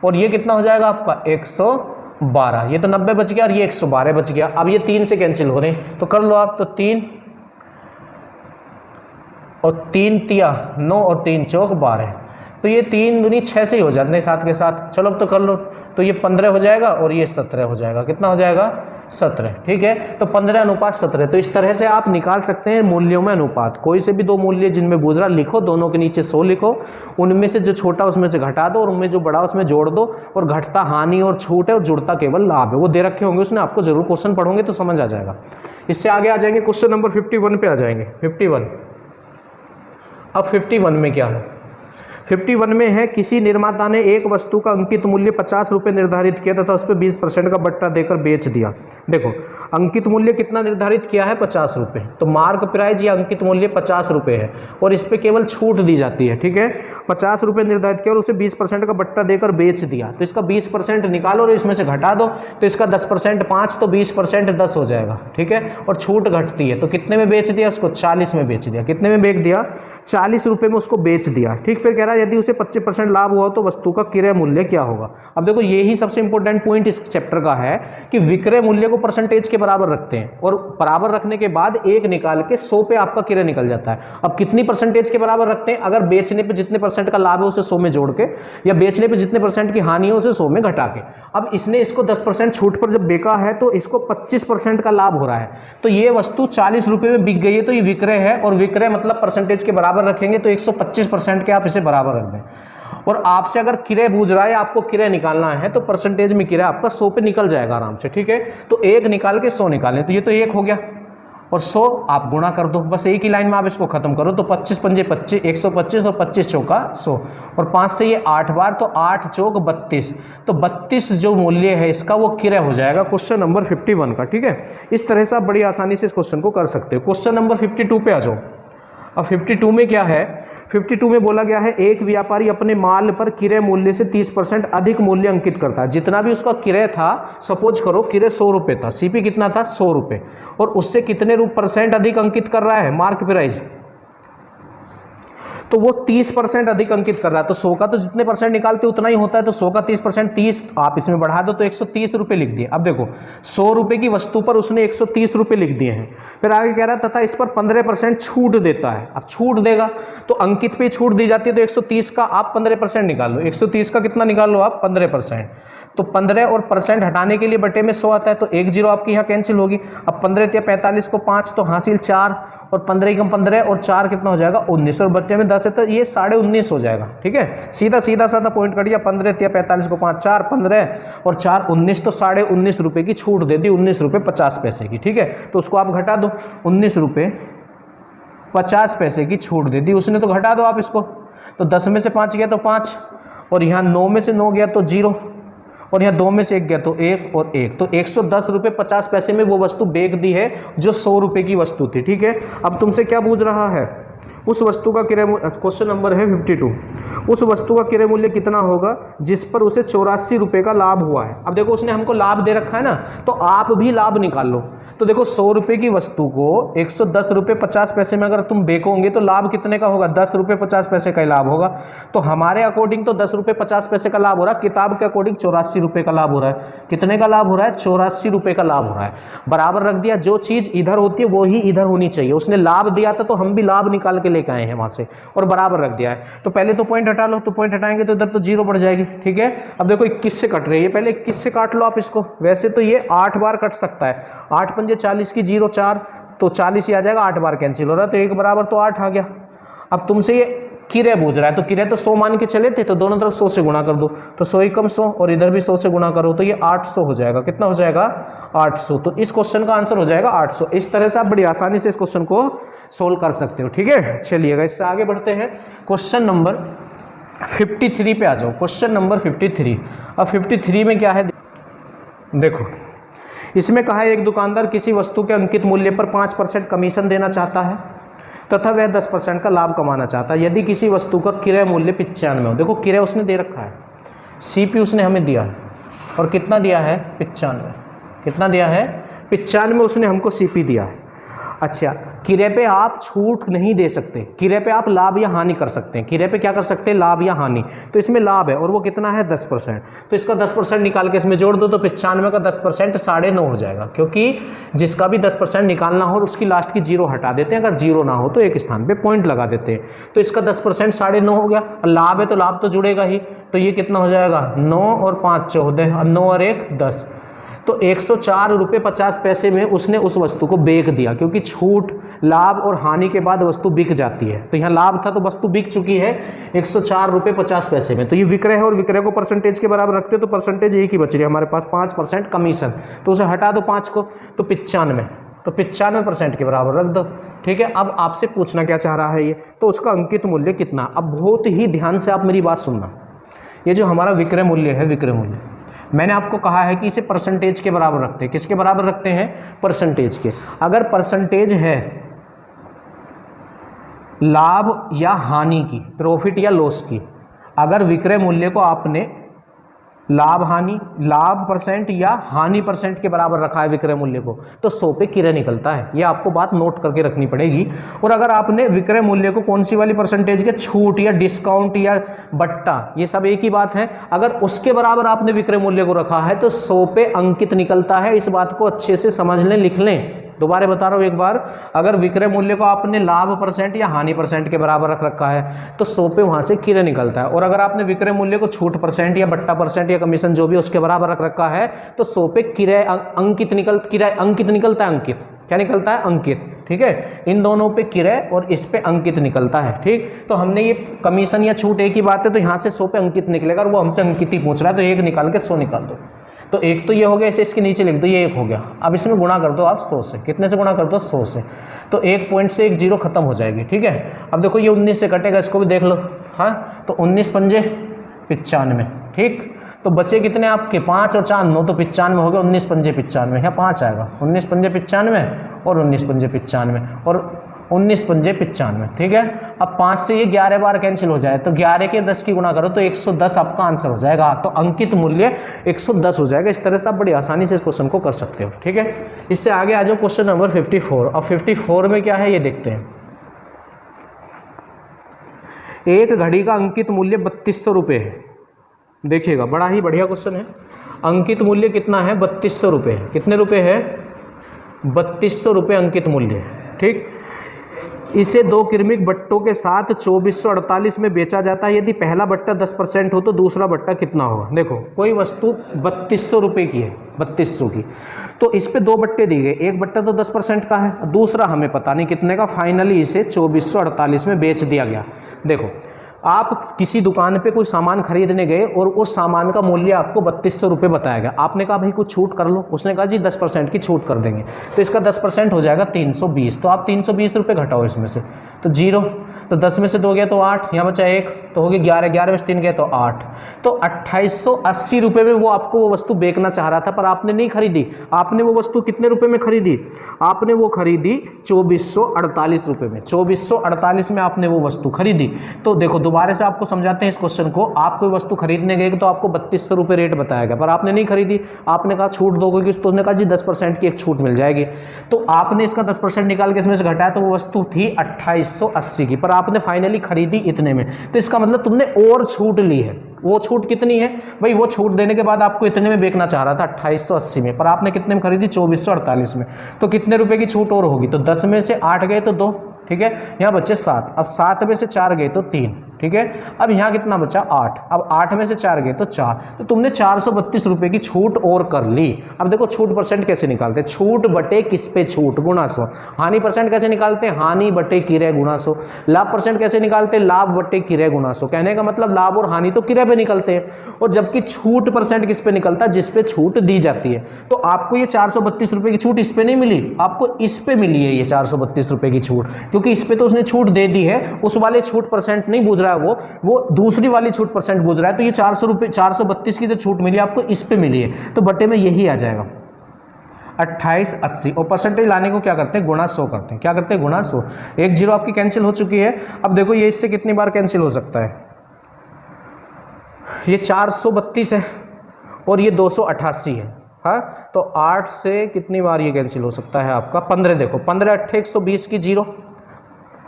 और ये कितना हो जाएगा आपका 112। ये तो 90 बच गया और ये 112 बच गया। अब ये 3 से कैंसिल हो रहे हैं, तो कर लो आप, तो 3 और 3 तिया 9 और 3 चौक 12, तो ये 3 दूनी 6 से ही हो जाते हैं साथ के साथ। चलो अब तो कर लो, तो ये 15 हो जाएगा और ये 17 हो जाएगा। कितना हो जाएगा, 17। ठीक है, तो 15:17। तो इस तरह से आप निकाल सकते हैं मूल्यों में अनुपात। कोई से भी 2 मूल्य जिनमें बूझ रहा लिखो, दोनों के नीचे 100 लिखो, उनमें से जो छोटा उसमें से घटा दो और उनमें जो बड़ा उसमें जोड़ दो, और घटता हानि और छूट है और जुड़ता केवल लाभ है। वो दे रखे होंगे उसने आपको, जरूर क्वेश्चन पढ़ोगे तो समझ आ जाएगा। इससे आगे आ जाएंगे, क्वेश्चन नंबर 51 पे आ जाएंगे। 51, अब 51 में क्या है, 51 में है, किसी निर्माता ने एक वस्तु का अंकित मूल्य 50 रुपये निर्धारित किया तथा उस पर 20% का बट्टा देकर बेच दिया। देखो, अंकित मूल्य कितना निर्धारित किया है, 50 रुपये, तो मार्क प्राइस या अंकित मूल्य 50 रुपये है और इस पर केवल छूट दी जाती है। ठीक है, 50 रुपये निर्धारित किया और उसे 20% का बट्टा देकर बेच दिया, तो इसका 20% निकालो और इसमें से घटा दो, तो इसका 10% 5, तो 20% 10 हो जाएगा। ठीक है, और छूट घटती है, तो कितने में बेच दिया उसको, 40 में बेच दिया। कितने में बेच दिया, 40 रुपये में उसको बेच दिया। ठीक, फिर कह रहा है यदि उसे 25% लाभ हुआ तो वस्तु का क्रय मूल्य क्या होगा। अब देखो, यही सबसे इंपॉर्टेंट पॉइंट इस चैप्टर का है कि विक्रय मूल्य को परसेंटेज के बराबर रखते हैं, और बराबर रखने के बाद 1 निकाल के 100 पे आपका क्रय निकल जाता है। अब कितनी परसेंटेज के बराबर रखते हैं, अगर बेचने पे जितने % का लाभ है उसे 100 में जोड़ के, या बेचने पे जितने % की हानि है उसे 100 में घटा के। अब इसने इसको 10% छूट पर जब बेचा है तो इसको 25% का लाभ हो रहा है, तो ये वस्तु 40 रुपये में बिक गई है, तो ये विक्रय है, और विक्रय मतलब परसेंटेज के बराबर रखेंगे तो 125% के आप इसे बराबर रख दें। और आपसे अगर क्रय बूझ रहा है, आपको क्रय निकालना है, तो परसेंटेज में क्रय आपका 100 पे निकल जाएगा आराम से। ठीक है, तो 1 निकाल के 100 निकालें, तो ये तो 1 हो गया, और 100 आप गुणा कर दो, बस एक ही लाइन में आप इसको खत्म करो, तो 25 पंजे 25, 125, और 25 चौका 100, और 5 से ये 8 बार, तो 8 चौक 32, तो 32 जो मूल्य है इसका वो क्रय हो जाएगा क्वेश्चन नंबर 51 का। ठीक है, इस तरह से आप बड़ी आसानी से इस क्वेश्चन को कर सकते हो। क्वेश्चन नंबर 52 पे आ जाओ। अब 52 में क्या है, 52 में बोला गया है, एक व्यापारी अपने माल पर क्रय मूल्य से 30% अधिक मूल्य अंकित करता है। जितना भी उसका क्रय था, सपोज करो क्रय 100 रुपये था, सीपी कितना था, 100 रुपये, और उससे कितने % अधिक अंकित कर रहा है, मार्क प्राइस, तो वो 30% अधिक अंकित कर रहा है। तो 100 का तो जितने % निकालते उतना ही होता है, तो 100 का 30%, 30 आप इसमें बढ़ा दो तो 130 रुपये लिख दिए। अब देखो, 100 रुपये की वस्तु पर उसने 130 रुपये लिख दिए हैं। फिर आगे कह रहा है तथा इस पर 15% छूट देता है। अब छूट देगा तो अंकित पे छूट दी जाती है, तो 130 का आप 15% निकाल लो। 130 का कितना निकाल लो आप, 15%, तो 15 और % हटाने के लिए बटे में 100 आता है, तो 1 0 आपकी यहाँ कैंसिल होगी। अब 15 या 45 को 5, तो हासिल 4, और 15 कम 15 और 4 कितना हो जाएगा 19 और बच्चे में 10 है तो ये 19.5 हो जाएगा। ठीक है, सीधा साधा पॉइंट कट गया। 15 या 45 को 5 4 15 और 4 19 तो 19.5 रुपये की छूट दे दी, 19 रुपये 50 पैसे की। ठीक है, तो उसको आप घटा दो, 19 रुपये 50 पैसे की छूट दे दी उसने, तो घटा दो आप इसको। तो 10 में से 5 गया तो 5 और यहाँ 9 में से 9 गया तो 0 और यहाँ 2 में से 1 गया तो 1 और 1, तो 110 रुपये 50 पैसे में वो वस्तु बेच दी है जो 100 रुपये की वस्तु थी। ठीक है, अब तुमसे क्या पूछ रहा है, उस वस्तु का क्रय मूल्य, क्वेश्चन नंबर है 52, उस वस्तु का क्रय मूल्य कितना होगा जिस पर उसे 84 रुपये का लाभ हुआ है। अब देखो उसने हमको लाभ दे रखा है ना, तो आप भी लाभ निकाल लो। तो देखो 100 रुपये की वस्तु को 110 रुपये 50 पैसे में अगर तुम बेचोगे तो लाभ कितने का होगा, 10 रुपये 50 पैसे का लाभ होगा। तो हमारे अकॉर्डिंग तो 10 रुपये 50 पैसे का लाभ हो रहा है, किताब के अकॉर्डिंग 84 रुपये का लाभ हो रहा है। कितने का लाभ हो रहा है, 84 रुपये का लाभ हो रहा है। बराबर रख दिया, जो चीज़ इधर होती है वो ही इधर होनी चाहिए। उसने लाभ दिया था तो हम भी लाभ निकाल के लेकर आए हैं वहाँ से और बराबर रख दिया है। तो पहले तो पॉइंट हटा लो, तो पॉइंट हटाएंगे तो इधर तो 0 बढ़ जाएगी। ठीक है, अब देखो 21 से कट रही है, पहले 21 से काट लो आप इसको। वैसे तो ये 8 बार कट सकता है, 8 पंजे 40 की 0 4 तो 40 ही आ जाएगा, 8 बार कैंसिल हो रहा है तो 1 बराबर तो 8 आ गया। अब तुमसे ये किराया पूछ रहा है, तो किराया तो 100 मान के चले थे, तो दोनों तरफ 100 से गुणा कर दो, तो 100 कम 100 और इधर भी 100 से गुणा करो तो ये 800 हो जाएगा। कितना हो जाएगा, 800। तो इस क्वेश्चन का आंसर हो जाएगा 800। इस तरह से आप बड़ी आसानी से इस क्वेश्चन को सोल्व कर सकते हो। ठीक है, चलिएगा इससे आगे बढ़ते हैं। क्वेश्चन नंबर 53 पे आ जाओ। Question number 53। अब 53 में क्या है देखो, इसमें कहा है एक दुकानदार किसी वस्तु के अंकित मूल्य पर 5% कमीशन देना चाहता है तथा वह 10% का लाभ कमाना चाहता है यदि किसी वस्तु का क्रय मूल्य 95 हो। देखो क्रय उसने दे रखा है, सीपी उसने हमें दिया है और कितना दिया है 95। कितना दिया है 95 उसने हमको सीपी दिया है। अच्छा, किराए पे आप छूट नहीं दे सकते, किराए पे आप लाभ या हानि कर सकते हैं। किराए पे क्या कर सकते हैं, लाभ या हानि। तो इसमें लाभ है और वो कितना है 10%, तो इसका 10% निकाल के इसमें जोड़ दो तो 95 का 10% 9.5 हो जाएगा, क्योंकि जिसका भी 10% निकालना हो उसकी लास्ट की 0 हटा देते हैं। अगर 0 ना हो तो एक स्थान पे पॉइंट लगा देते हैं। तो इसका 10% 9.5 हो गया। लाभ है तो लाभ तो जुड़ेगा ही, तो ये कितना हो जाएगा 9 और 5 14 और 9 और 1 10, तो 104 रुपये 50 पैसे में उसने उस वस्तु को बेच दिया, क्योंकि छूट लाभ और हानि के बाद वस्तु बिक जाती है। तो यहाँ लाभ था तो वस्तु बिक चुकी है 104 रुपये 50 पैसे में। तो ये विक्रय है और विक्रय को परसेंटेज के बराबर रखते तो परसेंटेज एक ही बच रही है हमारे पास 5% कमीशन, तो उसे हटा दो 5 को तो 95, तो 95% के बराबर रख दो। ठीक है, अब आपसे पूछना क्या चाह रहा है ये, तो उसका अंकित मूल्य कितना। अब बहुत ही ध्यान से आप मेरी बात सुनना, ये जो हमारा विक्रय मूल्य है, विक्रय मूल्य मैंने आपको कहा है कि इसे परसेंटेज के बराबर रखते हैं। किसके बराबर रखते हैं, परसेंटेज के। अगर परसेंटेज है लाभ या हानि की, प्रॉफिट या लॉस की, अगर विक्रय मूल्य को आपने लाभ परसेंट या हानि परसेंट के बराबर रखा है विक्रय मूल्य को, तो 100 पे किराया निकलता है। ये आपको बात नोट करके रखनी पड़ेगी। और अगर आपने विक्रय मूल्य को कौन सी वाली परसेंटेज के, छूट या डिस्काउंट या बट्टा, ये सब एक ही बात है, अगर उसके बराबर आपने विक्रय मूल्य को रखा है तो 100 पे अंकित निकलता है। इस बात को अच्छे से समझ लें, लिख लें। दोबारा बता रहा हूँ एक बार, अगर विक्रय मूल्य को आपने लाभ परसेंट या हानि परसेंट के बराबर रख रखा है तो 100 पे वहाँ से किराया निकलता है। और अगर आपने विक्रय मूल्य को छूट परसेंट या बट्टा परसेंट या कमीशन जो भी उसके बराबर रख रखा है तो 100 पे किराया अंकित निकलता है। अंकित क्या निकलता है, अंकित। ठीक है, इन दोनों पे किराया और इस पे अंकित निकलता है। ठीक, तो हमने ये कमीशन या छूट एक ही बात है, तो यहाँ से 100 पे अंकित निकलेगा और वो हमसे अंकित ही पूछ रहा है, तो 1 निकाल के 100 निकाल दो। तो एक तो ये हो गया, इसे इसके नीचे लिख दो, ये 1 हो गया। अब इसमें गुणा कर दो आप 100 से। कितने से गुणा कर दो, 100 से। तो 1 पॉइंट से 1 0 खत्म हो जाएगी। ठीक है, अब देखो ये 19 से कटेगा, इसको भी देख लो। हाँ, तो 19 पंजे 95। ठीक, तो बचे कितने आपके, 5 और 4 9, तो 95 हो गया। 19 पंजे 95, यहाँ 5 आएगा। 19 पंजे 95 और 19 पंजे 95 और 19 पंजे 95। ठीक है, अब 5 से ये 11 बार कैंसिल हो जाए, तो 11 के 10 की गुणा करो तो 110 आपका आंसर हो जाएगा। तो अंकित मूल्य 110 हो जाएगा। इस तरह से आप बड़ी आसानी से इस क्वेश्चन को कर सकते हो। ठीक है, इससे आगे आ जाओ क्वेश्चन नंबर 54। अब 54 में क्या है ये देखते हैं। एक घड़ी का अंकित मूल्य 3200 रुपये है। देखिएगा, बड़ा ही बढ़िया क्वेश्चन है। अंकित मूल्य कितना है, 3200 रुपये। कितने रुपये है, 3200 रुपये अंकित मूल्य है। ठीक, इसे दो क्रमिक बट्टों के साथ 2448 में बेचा जाता है। यदि पहला बट्टा 10% हो तो दूसरा बट्टा कितना होगा। देखो कोई वस्तु 3200 रुपये की है, 3200 की, तो इस पे दो बट्टे दिए गए, एक बट्टा तो 10% का है, दूसरा हमें पता नहीं कितने का, फाइनली इसे 2448 में बेच दिया गया। देखो आप किसी दुकान पे कोई सामान खरीदने गए और उस सामान का मूल्य आपको 3200 रुपये बताया गया, आपने कहा भाई कुछ छूट कर लो, उसने कहा जी 10% की छूट कर देंगे, तो इसका 10% हो जाएगा 320, तो आप 320 रुपये घटाओ इसमें से, तो 0, तो 10 में से 2 गया तो 8, यहाँ बचा 1, तो हो गया 11, 11 में से 3 गया तो 8, तो 2880 रुपये में वो आपको वो वस्तु बेचना चाह रहा था, पर आपने नहीं खरीदी। आपने वो वस्तु कितने रुपए में खरीदी, आपने वो खरीदी 2448 रुपये में, 2448 में आपने वो वस्तु खरीदी। तो देखो दोबारा से आपको समझाते हैं इस क्वेश्चन को। आप कोई वस्तु खरीदने गए तो आपको 3200 रुपये रेट बताया गया, पर आपने नहीं खरीदी, आपने कहा छूट दोगे, तो उसने कहा जी 10% की एक छूट मिल जाएगी, तो आपने इसका 10% निकाल के इसमें से घटाया, तो वो वस्तु थी 2880 की, पर आपने फाइनली खरीदी इतने में, तो इसका मतलब तुमने और छूट ली है। वो छूट कितनी है भाई, वो छूट देने के बाद आपको इतने में बेचना चाह रहा था 2880 में, पर आपने कितने में खरीदी 2448 में, तो कितने रुपए की छूट और होगी, तो 10 में से 8 गए तो 2, ठीक है, यहाँ बचे 7, अब 7 में से 4 गए तो 3, ठीक है, अब यहाँ कितना बचा 8, अब 8 में से 4 गए तो 4, तो तुमने 432 रुपये की छूट और कर ली। अब देखो छूट परसेंट कैसे निकालते हैं, छूट बटे किस पे छूट, गुणा 100। हानि परसेंट कैसे निकालते हैं, हानि बटे किरय गुणा 100। लाभ परसेंट कैसे निकालते हैं, लाभ बटे किरय गुणा 100। कहने का मतलब लाभ और हानि तो किरय पे निकलते हैं, और जबकि छूट परसेंट किस पे निकलता है, जिस पे छूट दी जाती है। तो आपको ये 432 रुपये की छूट इस पे नहीं मिली, आपको इस पे मिली है ये 432 रुपये की छूट, क्योंकि इस पे तो उसने छूट दे दी है, उस वाले छूट परसेंट नहीं बूझ रहा है, वो दूसरी वाली छूट परसेंट बूझ रहा है। तो ये 432 की जो छूट मिली आपको इस पे मिली है, तो बटे में यही आ जाएगा 2880, और परसेंटेज लाने को क्या करते हैं, गुणा 100 करते हैं। क्या करते हैं, गुणा 100। एक जीरो आपकी कैंसिल हो चुकी है। अब देखो ये इससे कितनी बार कैंसिल हो सकता है, ये 432 है और ये 288 है, हाँ, तो 8 से कितनी बार ये कैंसिल हो सकता है आपका 15। देखो 15 8 120 की 0,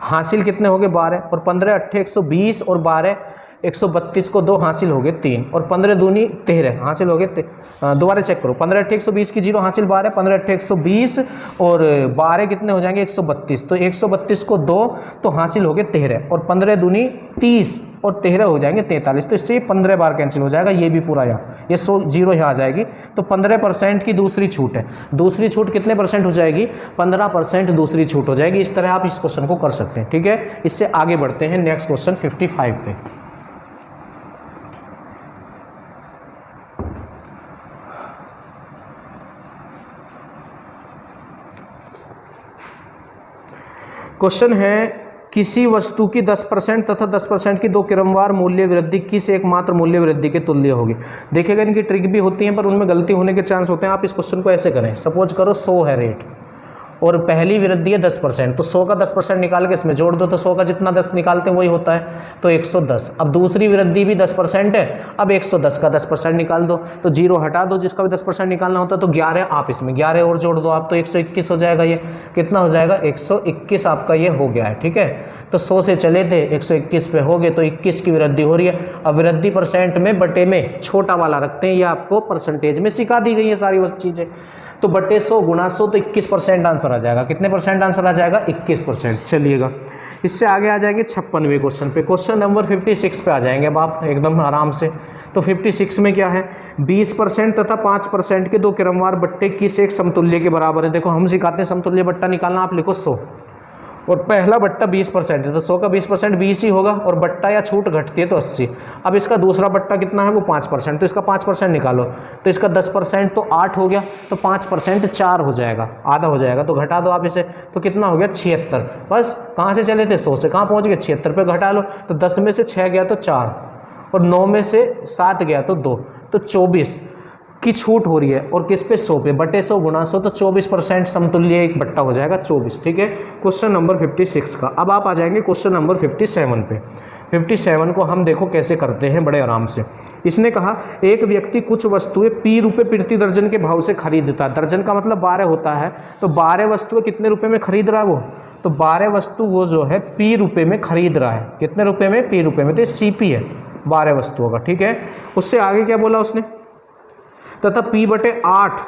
हासिल कितने हो गए 12, और 15 8 120 और 12 132 को 2 हासिल हो गए 3, और 15 दूनी 13 हासिल हो गए, दोबारा चेक करो, 15 8 120 की 0 हासिल 12, 15 8 120 और 12 कितने हो जाएंगे 132, तो 132 को 2 तो हासिल हो गए 13, और 15 दूनी 30 और 13 हो जाएंगे 43, तो इससे 15 बार कैंसिल हो जाएगा, ये भी पूरा यहाँ, ये 0 यहाँ आ जाएगी। तो 15% की दूसरी छूट है, दूसरी छूट कितने परसेंट हो जाएगी, 15% दूसरी छूट हो जाएगी। इस तरह आप इस क्वेश्चन को कर सकते हैं, ठीक है। इससे आगे बढ़ते हैं नेक्स्ट क्वेश्चन 55 पे। क्वेश्चन है किसी वस्तु की 10% तथा 10% की 2 क्रमवार मूल्य वृद्धि किस एकमात्र मूल्य वृद्धि के तुल्य होगी। देखिएगा इनकी ट्रिक भी होती है, पर उनमें गलती होने के चांस होते हैं। आप इस क्वेश्चन को ऐसे करें, सपोज करो 100 है रेट और पहली वृद्धि है 10%, तो 100 का 10% निकाल के इसमें जोड़ दो, तो 100 का जितना 10 निकालते हैं वही होता है, तो 110। अब दूसरी वृद्धि भी 10% है, अब 110 का 10% निकाल दो, तो 0 हटा दो, जिसका भी 10% निकालना होता है, तो 11 आप इसमें 11 और जोड़ दो आप, तो 121 हो जाएगा। ये कितना हो जाएगा 121 आपका ये हो गया है, ठीक है। तो 100 से चले थे 121 पे हो गए, तो 21 की वृद्धि हो रही है। अब वृद्धि परसेंट में बटे में छोटा वाला रखते हैं, ये आपको परसेंटेज में सिखा दी गई है सारी वो चीज़ें। तो बटे 100 गुणा 100, तो 21% आंसर आ जाएगा। कितने परसेंट आंसर आ जाएगा 21%। चलिएगा इससे आगे आ जाएंगे 56वें क्वेश्चन पे, क्वेश्चन नंबर 56 पे आ जाएंगे अब आप एकदम आराम से। तो 56 में क्या है, 20% तथा 5% के 2 क्रमवार बट्टे किस एक समतुल्य के बराबर है। देखो हम सिखाते हैं समतुल्य बट्टा निकालना, आप लिखो 100 और पहला बट्टा 20% है, तो 100 का 20% 20 ही होगा, और बट्टा या छूट घटती है तो 80। अब इसका दूसरा बट्टा कितना है, वो 5%, तो इसका 5% निकालो, तो इसका 10% तो 8 हो गया, तो 5% 4 हो जाएगा, आधा हो जाएगा, तो घटा दो आप इसे, तो कितना हो गया 76। बस कहाँ से चले थे 100 से, कहाँ पहुँच गए 76 पे, घटा लो, तो 10 में से 6 गया तो 4, और 9 में से 7 गया तो 2, तो 24 की छूट हो रही है, और किस पे 100 पे, बटे 100 गुणा 100, तो 24% समतुल्य एक बट्टा हो जाएगा 24, ठीक है। क्वेश्चन नंबर 56 का। अब आप आ जाएंगे क्वेश्चन नंबर 57 पे। 57 को हम देखो कैसे करते हैं बड़े आराम से। इसने कहा एक व्यक्ति कुछ वस्तुएं P रुपये प्रति दर्जन के भाव से खरीदता है, दर्जन का मतलब 12 होता है, तो 12 वस्तुएं कितने रुपए में खरीद रहा है वो, तो 12 वस्तु वो जो है P रुपये में खरीद रहा है। कितने रुपये में, P रुपये में, तो ये CP है 12 वस्तुओं का, ठीक है। उससे आगे क्या बोला उसने, तथा P/8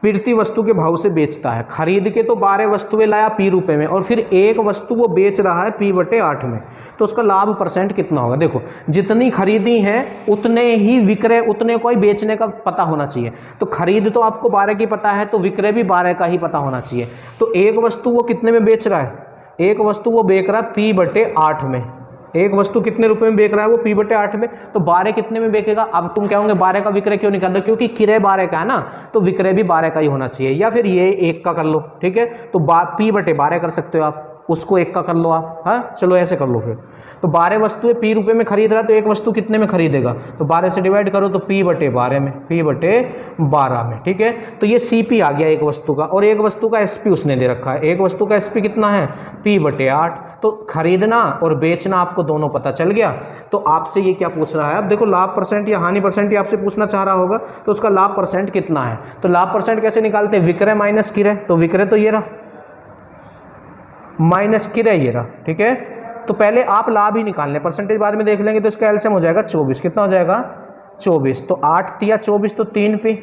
प्रति वस्तु के भाव से बेचता है। खरीद के तो 12 वस्तुएं लाया P रुपए में और फिर एक वस्तु वो बेच रहा है P/8 में, तो उसका लाभ परसेंट कितना होगा? देखो जितनी खरीदी है उतने ही विक्रय, उतने को ही बेचने का पता होना चाहिए। तो खरीद तो आपको 12 की पता है, तो विक्रय भी 12 का ही पता होना चाहिए। तो एक वस्तु वो कितने में बेच रहा है? एक वस्तु वो बेच रहा है P/8 में। एक वस्तु कितने रुपए में बेच रहा है वो? P/8 में। तो 12 कितने में बेचेगा? अब तुम कहोगे 12 का विक्रय क्यों निकाल रहे हो? क्योंकि किराया 12 का है ना, तो विक्रय भी 12 का ही होना चाहिए। या फिर ये 1 का कर लो, ठीक है, तो P/12 कर सकते हो आप, उसको 1 का कर लो आप। हाँ चलो ऐसे कर लो फिर। तो 12 वस्तुएं P रुपए में खरीद रहा है, तो एक वस्तु कितने में खरीदेगा? तो 12 से डिवाइड करो तो P/12 में, P/12 में, ठीक है। तो ये CP आ गया एक वस्तु का, और एक वस्तु का SP उसने दे रखा है। एक वस्तु का SP कितना है? P/8। तो खरीदना और बेचना आपको दोनों पता चल गया। तो आपसे ये क्या पूछ रहा है? अब देखो लाभ परसेंट या हानि परसेंट ही आपसे पूछना चाह रहा होगा, तो उसका लाभ परसेंट कितना है? तो लाभ परसेंट कैसे निकालते हैं? विक्रय माइनस किराया। तो विक्रय तो ये रहा, माइनस किराया ये रहा, ठीक है। तो पहले आप लाभ ही निकालने, परसेंटेज बाद में देख लेंगे। तो इसका एलसीएम हो जाएगा 24। कितना हो जाएगा? 24। तो 8 तिया 24 तो 3P,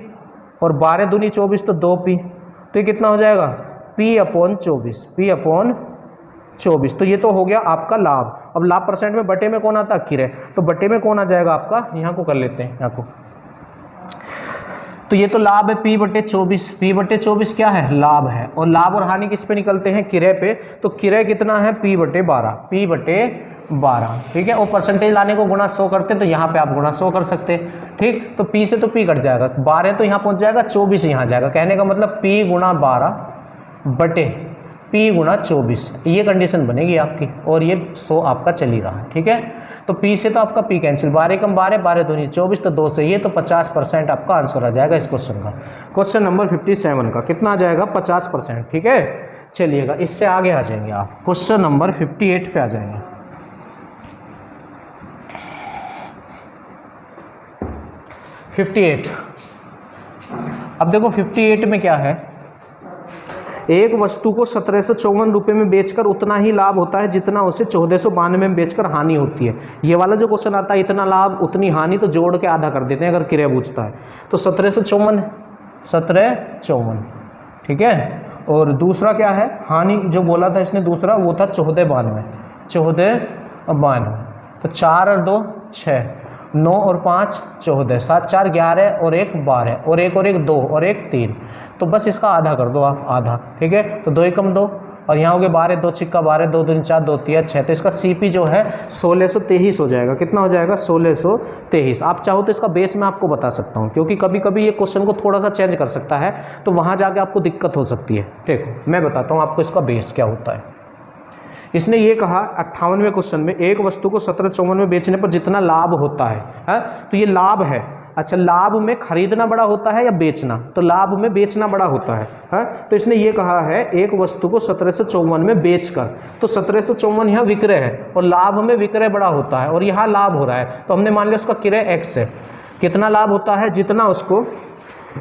और 12 दूनी 24 तो 2P। तो ये कितना हो जाएगा? P/24, P/24। तो ये तो हो गया आपका लाभ। अब लाभ परसेंट में बटे में कौन आता? किराया। तो बटे में कौन आ जाएगा आपका? यहाँ को कर लेते हैं, यहाँ को। तो ये तो लाभ है P/24। P/24 क्या है? लाभ है। और लाभ और हानि किस पे निकलते हैं? किराए पे। तो किराया कितना है? P/12, P/12, ठीक है। और परसेंटेज लाने को गुणा 100 करते तो यहाँ पे आप गुणा 100 कर सकते, ठीक। तो P से तो P कट जाएगा, 12 तो यहाँ पहुँच जाएगा, 24 यहाँ जाएगा। कहने का मतलब P/12 बटे P × 24, ये कंडीशन बनेगी आपकी। और ये 100 आपका चल ही रहा है, ठीक है। तो P से तो आपका P कैंसिल, 12 कम 12, 12 दूनी 24, तो 2 से ये तो 50% आपका आंसर आ जाएगा इस क्वेश्चन का। क्वेश्चन नंबर 57 का कितना आ जाएगा? 50%, ठीक है। चलिएगा इससे आगे आ जाएंगे आप, क्वेश्चन नंबर 58 पे आ जाएंगे। 58। अब देखो 58 में क्या है? एक वस्तु को 1754 रुपये में बेचकर उतना ही लाभ होता है जितना उसे 1492 में बेचकर हानि होती है। ये वाला जो क्वेश्चन आता है, इतना लाभ उतनी हानि, तो जोड़ के आधा कर देते हैं अगर किराया पूछता है। तो 1754, ठीक है। और दूसरा क्या है? हानि जो बोला था इसने दूसरा, वो था 1492। तो 4 और 2 6, 9 और 5 14, 7 4 11 और 1 12, और 1 और 1 2 और 1 3। तो बस इसका आधा कर दो आप, आधा, ठीक है। तो 2 एकम 2, और यहाँ हो गया 12, 2 छिक्का 12, 2 दूनी 4, 2 तिया 6। तो इसका CP जो है 1623 हो जाएगा। कितना हो जाएगा? 1623। आप चाहो तो इसका बेस मैं आपको बता सकता हूँ, क्योंकि कभी कभी ये क्वेश्चन को थोड़ा सा चेंज कर सकता है, तो वहाँ जाके आपको दिक्कत हो सकती है। देखो मैं बताता हूँ आपको इसका बेस क्या होता है। इसने ये कहा 58वें क्वेश्चन में, एक वस्तु को 1754 में बेचने पर जितना लाभ होता है, तो ये लाभ है। अच्छा, लाभ में खरीदना बड़ा होता है या बेचना? तो लाभ में बेचना बड़ा होता है, तो इसने ये कहा है एक वस्तु को 1754 में बेचकर, तो 1754 यहाँ विक्रय है और लाभ में विक्रय बड़ा होता है, और यहाँ लाभ हो रहा है। तो हमने मान लिया उसका किराया X है। कितना लाभ होता है? जितना उसको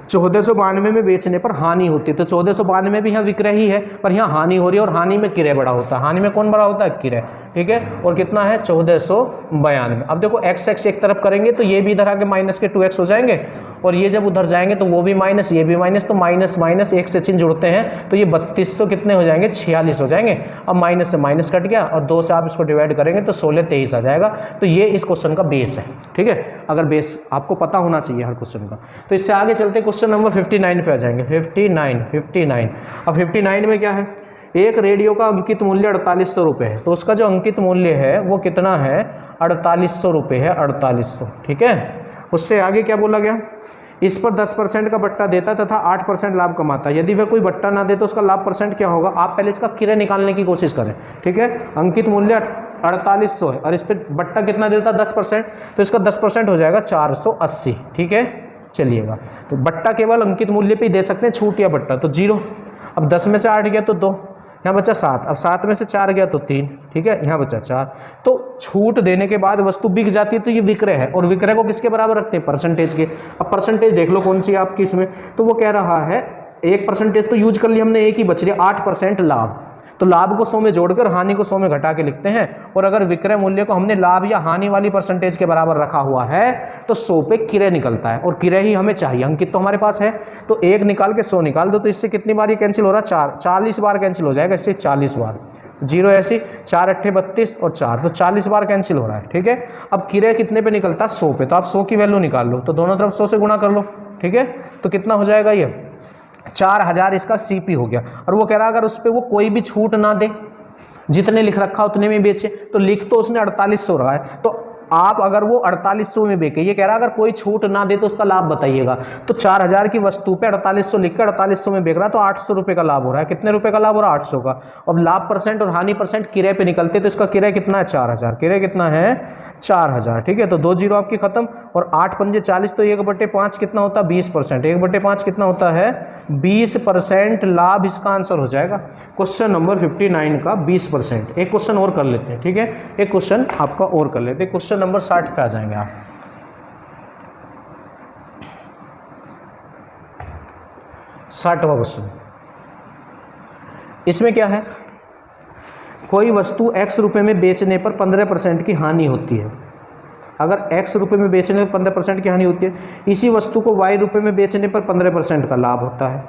1492 में बेचने पर हानि होती है। तो 1492 में भी यहाँ विक्रय ही है, पर यहाँ हानि हो रही है, और हानि में किराया बड़ा होता है। हानि में कौन बड़ा होता है? किराया, ठीक है। और कितना है? 1492। अब देखो x एक तरफ करेंगे तो ये भी इधर आके माइनस के 2x हो जाएंगे, और ये जब उधर जाएंगे तो वो भी माइनस, ये भी माइनस, तो माइनस माइनस एक से चिन्ह जुड़ते हैं, तो ये 3200 कितने हो जाएंगे? 46 हो जाएंगे। अब माइनस से माइनस कट गया, और 2 से आप इसको डिवाइड करेंगे तो 1623 आ जाएगा। तो ये इस क्वेश्चन का बेस है, ठीक है। अगर बेस आपको पता होना चाहिए हर क्वेश्चन का। तो इससे आगे चलते क्वेश्चन नंबर 59 पे आ जाएंगे। 59। अब 59 में क्या है? एक रेडियो का अंकित मूल्य 4800 रुपये है, तो उसका जो अंकित मूल्य है वो कितना है? 4800 रुपये है, 4800, ठीक है। उससे आगे क्या बोला गया? इस पर 10% का बट्टा देता तथा 8% लाभ कमाता। यदि वह कोई बट्टा ना दे तो उसका लाभ परसेंट क्या होगा? आप पहले इसका किराया निकालने की कोशिश करें, ठीक है। अंकित मूल्य 4800 है, और इस पर बट्टा कितना देता? 10%, तो इसका 10% हो जाएगा 480, ठीक है। चलिएगा, तो बट्टा केवल अंकित मूल्य पे ही दे सकते हैं, छूट या बट्टा तो 0। अब 10 में से 8 गया तो 2, यहाँ बचा 7, अब 7 में से 4 गया तो 3, ठीक है, यहाँ बचा 4। तो छूट देने के बाद वस्तु बिक जाती है, तो ये विक्रय है, और विक्रय को किसके बराबर रखते हैं? परसेंटेज के। अब परसेंटेज देख लो कौन सी है आपकी इसमें, तो वो कह रहा है 1% तो यूज कर लिया हमने, एक ही बच रही है, 8% लाभ। तो लाभ को 100 में जोड़कर हानि को 100 में घटा के लिखते हैं। और अगर विक्रय मूल्य को हमने लाभ या हानि वाली परसेंटेज के बराबर रखा हुआ है तो 100 पे किरय निकलता है, और किरय ही हमें चाहिए। अंकित तो हमारे पास है, तो 1 निकाल के 100 निकाल दो, तो इससे कितनी बार ये कैंसिल हो रहा है? 40 बार कैंसिल हो जाएगा इससे, 40 बार। 0 ऐसी 4 अट्ठे 32 और 4, तो 40 बार कैंसिल हो रहा है। ठीक है, अब किरय कितने पे निकलता है? 100 पे, तो आप 100 की वैल्यू निकाल लो, तो दोनों तरफ 100 से गुणा कर लो। ठीक है, तो कितना हो जाएगा ये? 4000 इसका CP हो गया। और वो कह रहा है अगर उस पर वो कोई भी छूट ना दे, जितने लिख रखा उतने में बेचे, तो लिख तो उसने 4800 रहा है, तो आप अगर वो 4800 में बेचे, ये कह रहा है अगर कोई छूट ना दे तो उसका लाभ बताइएगा। तो 4000 की वस्तु पे 4800 लिख कर 4800 में बेच रहा है, तो 800 रुपये का लाभ हो रहा है। कितने रुपए का लाभ हो रहा है? 800 का। अब लाभ परसेंट और हानि परसेंट किराए पे निकलते, तो इसका किराया कितना है? 4000। किराया कितना है? 4000। ठीक है, तो 2 जीरो आपकी खत्म, और 8 पंजे 40, तो 1/5 कितना होता है? 20%। 1/5 कितना होता है? 20% लाभ इसका आंसर हो जाएगा। क्वेश्चन नंबर 59 का 20%। एक क्वेश्चन और कर लेते हैं। ठीक है, एक क्वेश्चन आपका और कर लेते हैं। क्वेश्चन नंबर 60 पे आ जाएंगे आप। 60वां क्वेश्चन, इसमें क्या है? कोई वस्तु x रुपए में बेचने पर 15% की हानि होती है। अगर x रुपए में बेचने पर 15% की हानि होती है, इसी वस्तु को y रुपए में बेचने पर 15% का लाभ होता है।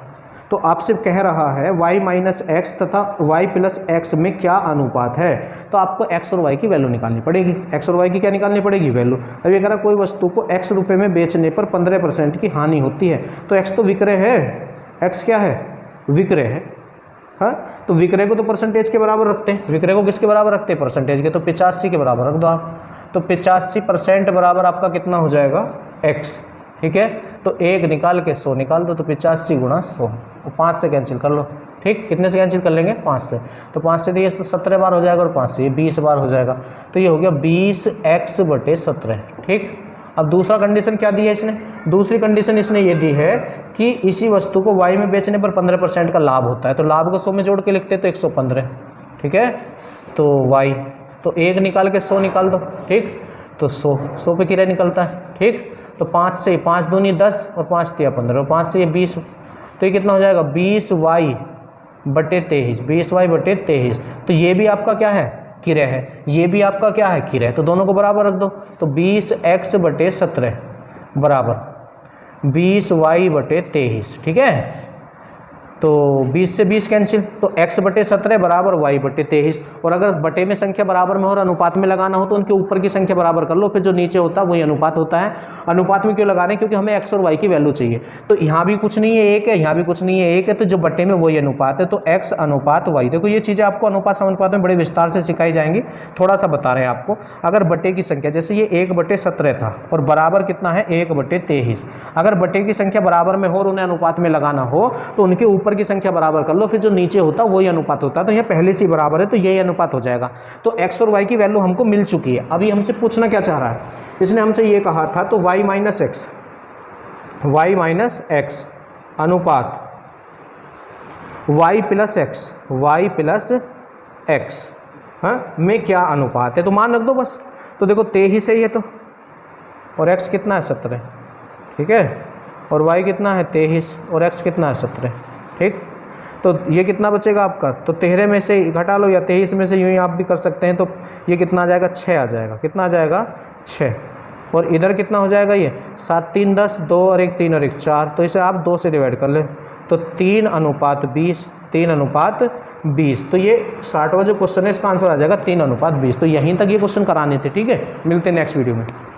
तो आपसे कह रहा है y माइनस एक्स तथा y प्लस एक्स में क्या अनुपात है? तो आपको x और y की वैल्यू निकालनी पड़ेगी। x और y की क्या निकालनी पड़ेगी? वैल्यू। अब ये कह रहा कोई वस्तु को x रुपए में बेचने पर 15% की हानि होती है, तो x तो विक्रय है, x क्या है? विक्रय है। हाँ, तो विक्रय को तो परसेंटेज के बराबर रखते हैं। विक्रय को किसके बराबर रखते हैं? परसेंटेज के, तो 85 के बराबर रख दो आप। तो 85% बराबर आपका कितना हो जाएगा? x। ठीक है, तो 1 निकाल के 100 निकाल दो, तो 85 गुणा 100, और 5 से कैंसिल कर लो। ठीक, कितने से कैंसिल कर लेंगे? 5 से। तो 5 से ये 17 बार हो जाएगा, और 5 से ये 20 बार हो जाएगा, तो ये हो गया 20x/17। ठीक, अब दूसरा कंडीशन क्या दी है इसने? दूसरी कंडीशन इसने ये दी है कि इसी वस्तु को y में बेचने पर 15% का लाभ होता है, तो लाभ को 100 में जोड़ के लिखते हैं, तो 115। ठीक है, तो y, तो 1 निकाल के 100 निकाल दो। ठीक, तो 100 पे किराया निकलता है। ठीक, तो 5 से 5 दूनी 10 और 5 तिया 15 और 5 से ये 20, तो ये कितना हो जाएगा? 20y/23। 20y/23, तो ये भी आपका क्या है? किराया है। ये भी आपका क्या है? किराया है। तो दोनों को बराबर रख दो, तो 20x/17 बराबर 20y/23। ठीक है, तो 20 से 20 कैंसिल, तो x/17 बराबर y/23। और अगर बटे में संख्या बराबर में हो और अनुपात में लगाना हो तो उनके ऊपर की संख्या बराबर कर लो, फिर जो नीचे होता है वही अनुपात होता है। अनुपात में क्यों लगा रहे हैं? क्योंकि हमें x और y की वैल्यू चाहिए। तो यहाँ भी कुछ नहीं है 1 है, यहाँ भी कुछ नहीं है 1 है, तो जो बटे में वही अनुपात है, तो x अनुपात y। देखो ये चीज़ें आपको अनुपात समानुपात में बड़े विस्तार से सिखाई जाएंगी, थोड़ा सा बता रहे हैं आपको। अगर बटे की संख्या, जैसे ये 1/17 था और बराबर कितना है? 1/23। अगर बटे की संख्या बराबर में हो और उन्हें अनुपात में लगाना हो तो उनके ऊपर की संख्या बराबर कर लो, फिर जो नीचे होता है वही अनुपात होता है। तो ये पहले से ही बराबर है, तो यही अनुपात हो जाएगा। तो x और y की वैल्यू हमको मिल चुकी है। अभी हमसे पूछना क्या चाह रहा है? इसने हमसे ये कहा था, तो y माइनस एक्स अनुपात y प्लस एक्स हाँ में क्या अनुपात है? तो मान रख दो बस। तो देखो 23 है ये तो, और x कितना है? 17। ठीक है, और y कितना है? 23, और x कितना है? 17। ठीक, तो ये कितना बचेगा आपका? तो 13 में से घटा लो, या 23 में से यूँ ही आप भी कर सकते हैं। तो ये कितना आ जाएगा? 6 आ जाएगा। कितना आ जाएगा? 6। और इधर कितना हो जाएगा? ये 7 3 10, 2 और 1 3 और 1 4, तो इसे आप 2 से डिवाइड कर लें, तो 3:20। 3:20। तो ये 60वां जो क्वेश्चन है इसका आंसर आ जाएगा 3:20। तो यहीं तक ये क्वेश्चन कराने थे। ठीक है, मिलते हैं नेक्स्ट वीडियो में।